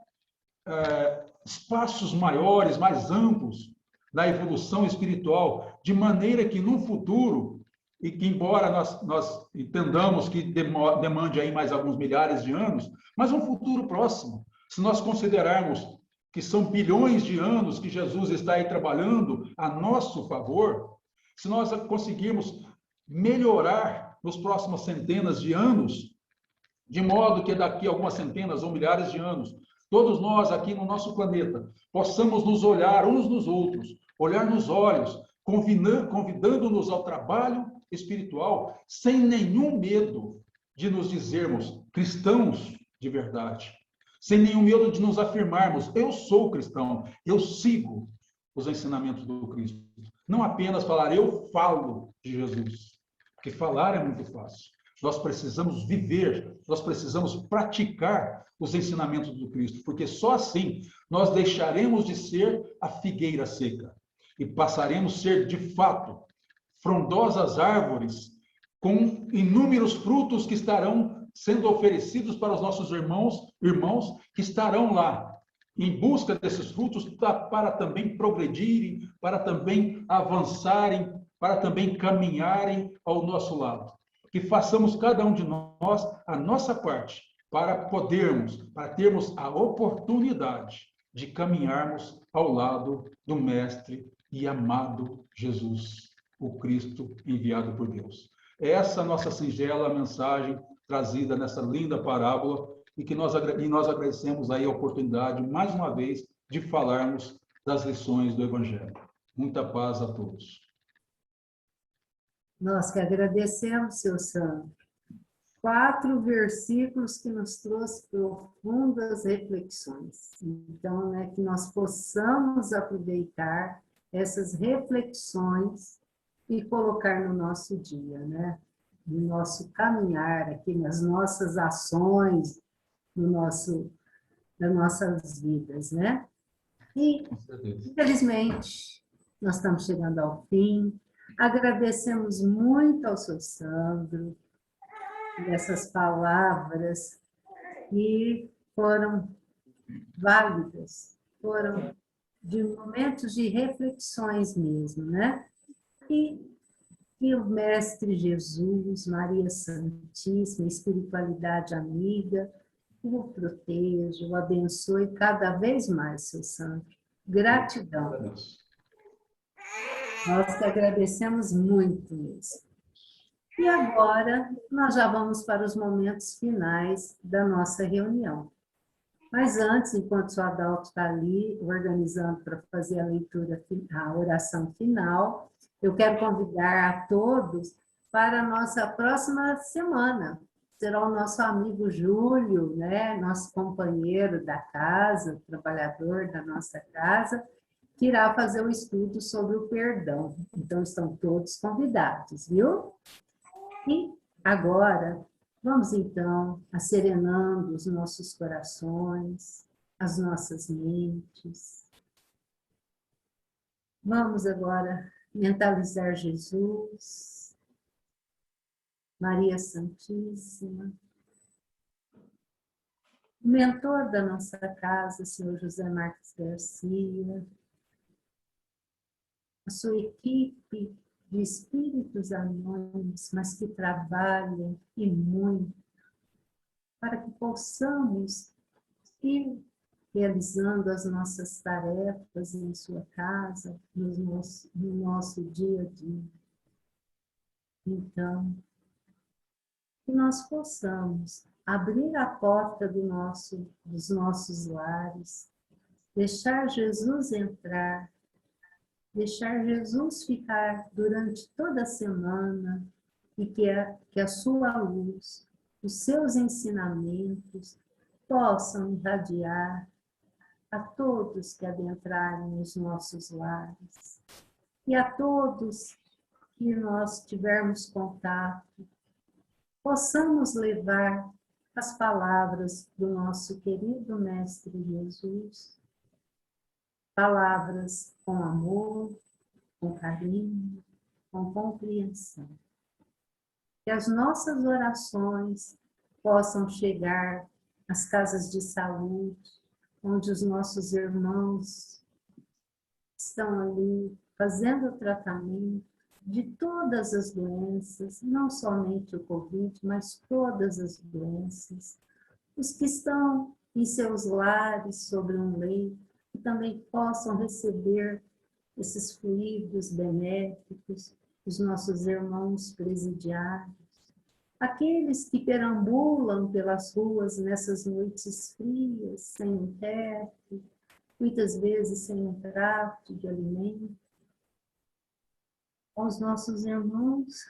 espaços maiores, mais amplos, na evolução espiritual, de maneira que no futuro, e que embora nós entendamos que demande aí mais alguns milhares de anos, mas um futuro próximo, se nós considerarmos que são bilhões de anos que Jesus está aí trabalhando a nosso favor, se nós conseguirmos melhorar nos próximos centenas de anos, de modo que daqui a algumas centenas ou milhares de anos, todos nós aqui no nosso planeta possamos nos olhar uns nos outros, olhar nos olhos, convidando-nos ao trabalho espiritual, sem nenhum medo de nos dizermos cristãos de verdade, sem nenhum medo de nos afirmarmos, eu sou cristão, eu sigo os ensinamentos do Cristo. Não apenas falar, eu falo de Jesus, porque falar é muito fácil, nós precisamos viver, nós precisamos praticar os ensinamentos do Cristo, porque só assim nós deixaremos de ser a figueira seca e passaremos a ser, de fato, frondosas árvores com inúmeros frutos que estarão sendo oferecidos para os nossos irmãos que estarão lá em busca desses frutos para também progredirem, para também avançarem, para também caminharem ao nosso lado. Que façamos cada um de nós a nossa parte para termos a oportunidade de caminharmos ao lado do Mestre e amado Jesus, o Cristo enviado por Deus. Essa é a nossa singela mensagem trazida nessa linda parábola e que nós agradecemos aí a oportunidade, mais uma vez, de falarmos das lições do Evangelho. Muita paz a todos. Nós que agradecemos, seu Sandro. 4 versículos que nos trouxe profundas reflexões. Então, né, que nós possamos aproveitar essas reflexões e colocar no nosso dia, né? No nosso caminhar aqui, nas nossas ações, das nossas vidas, né? E, infelizmente, nós estamos chegando ao fim. Agradecemos muito ao seu Sandro, dessas palavras que foram válidas, foram de momentos de reflexões mesmo, né? E que o Mestre Jesus, Maria Santíssima, Espiritualidade Amiga, o proteja, o abençoe cada vez mais, seu Santo. Gratidão. Nós que agradecemos muito mesmo. E agora, nós já vamos para os momentos finais da nossa reunião. Mas antes, enquanto o Adalto está ali, organizando para fazer a leitura, a oração final, eu quero convidar a todos para a nossa próxima semana. Será o nosso amigo Júlio, né? Nosso companheiro da casa, trabalhador da nossa casa, que irá fazer o estudo sobre o perdão. Então, estão todos convidados, viu? E agora, vamos então acerenando os nossos corações, as nossas mentes. Vamos agora mentalizar Jesus, Maria Santíssima, o mentor da nossa casa, Senhor José Marques Garcia, a sua equipe de espíritos anônimos, mas que trabalham e muito para que possamos ir realizando as nossas tarefas em sua casa, no nosso dia a dia. Então, que nós possamos abrir a porta dos nossos lares, deixar Jesus entrar, deixar Jesus ficar durante toda a semana e que a sua luz, os seus ensinamentos possam irradiar a todos que adentrarem os nossos lares e a todos que nós tivermos contato, possamos levar as palavras do nosso querido Mestre Jesus, palavras com amor, com carinho, com compreensão. Que as nossas orações possam chegar às casas de saúde, onde os nossos irmãos estão ali fazendo o tratamento de todas as doenças, não somente o Covid, mas todas as doenças. Os que estão em seus lares, sobre um leito, que também possam receber esses fluidos benéficos, os nossos irmãos presidiários, aqueles que perambulam pelas ruas nessas noites frias, sem um teto, muitas vezes sem um prato de alimento, aos nossos irmãos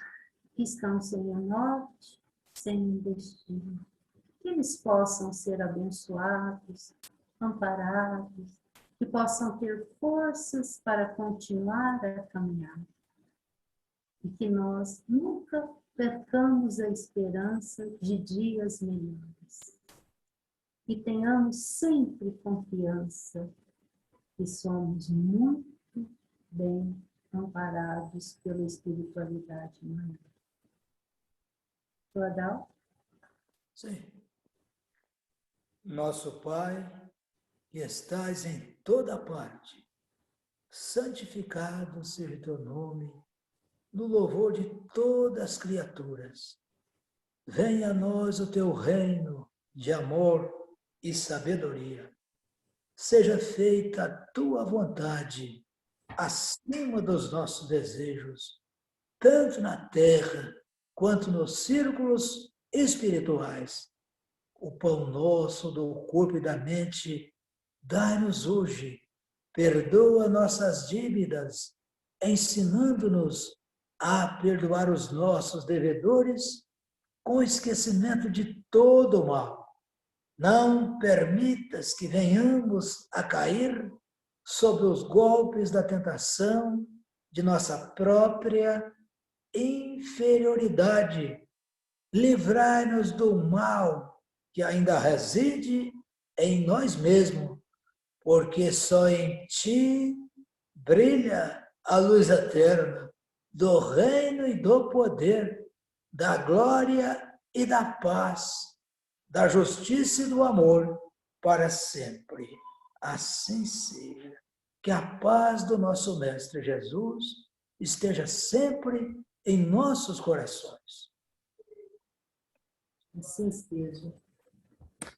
que estão sem o norte, sem um destino, que eles possam ser abençoados, amparados, que possam ter forças para continuar a caminhar. E que nós nunca percamos a esperança de dias melhores. E tenhamos sempre confiança que somos muito bem amparados pela espiritualidade maior. Adal? Sim. Nosso Pai, que estais em toda parte, santificado seja teu nome, no louvor de todas as criaturas. Venha a nós o teu reino de amor e sabedoria. Seja feita a tua vontade, acima dos nossos desejos, tanto na terra quanto nos círculos espirituais. O pão nosso do corpo e da mente, dai-nos hoje. Perdoa nossas dívidas, ensinando-nos a perdoar os nossos devedores com esquecimento de todo o mal. Não permitas que venhamos a cair sob os golpes da tentação de nossa própria inferioridade. Livrai-nos do mal que ainda reside em nós mesmos, porque só em ti brilha a luz eterna do reino e do poder, da glória e da paz, da justiça e do amor para sempre. Assim seja. Que a paz do nosso Mestre Jesus esteja sempre em nossos corações. Assim seja.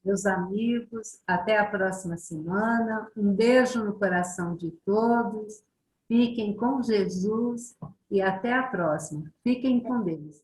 Meus amigos, até a próxima semana. Um beijo no coração de todos. Fiquem com Jesus e até a próxima. Fiquem com Deus.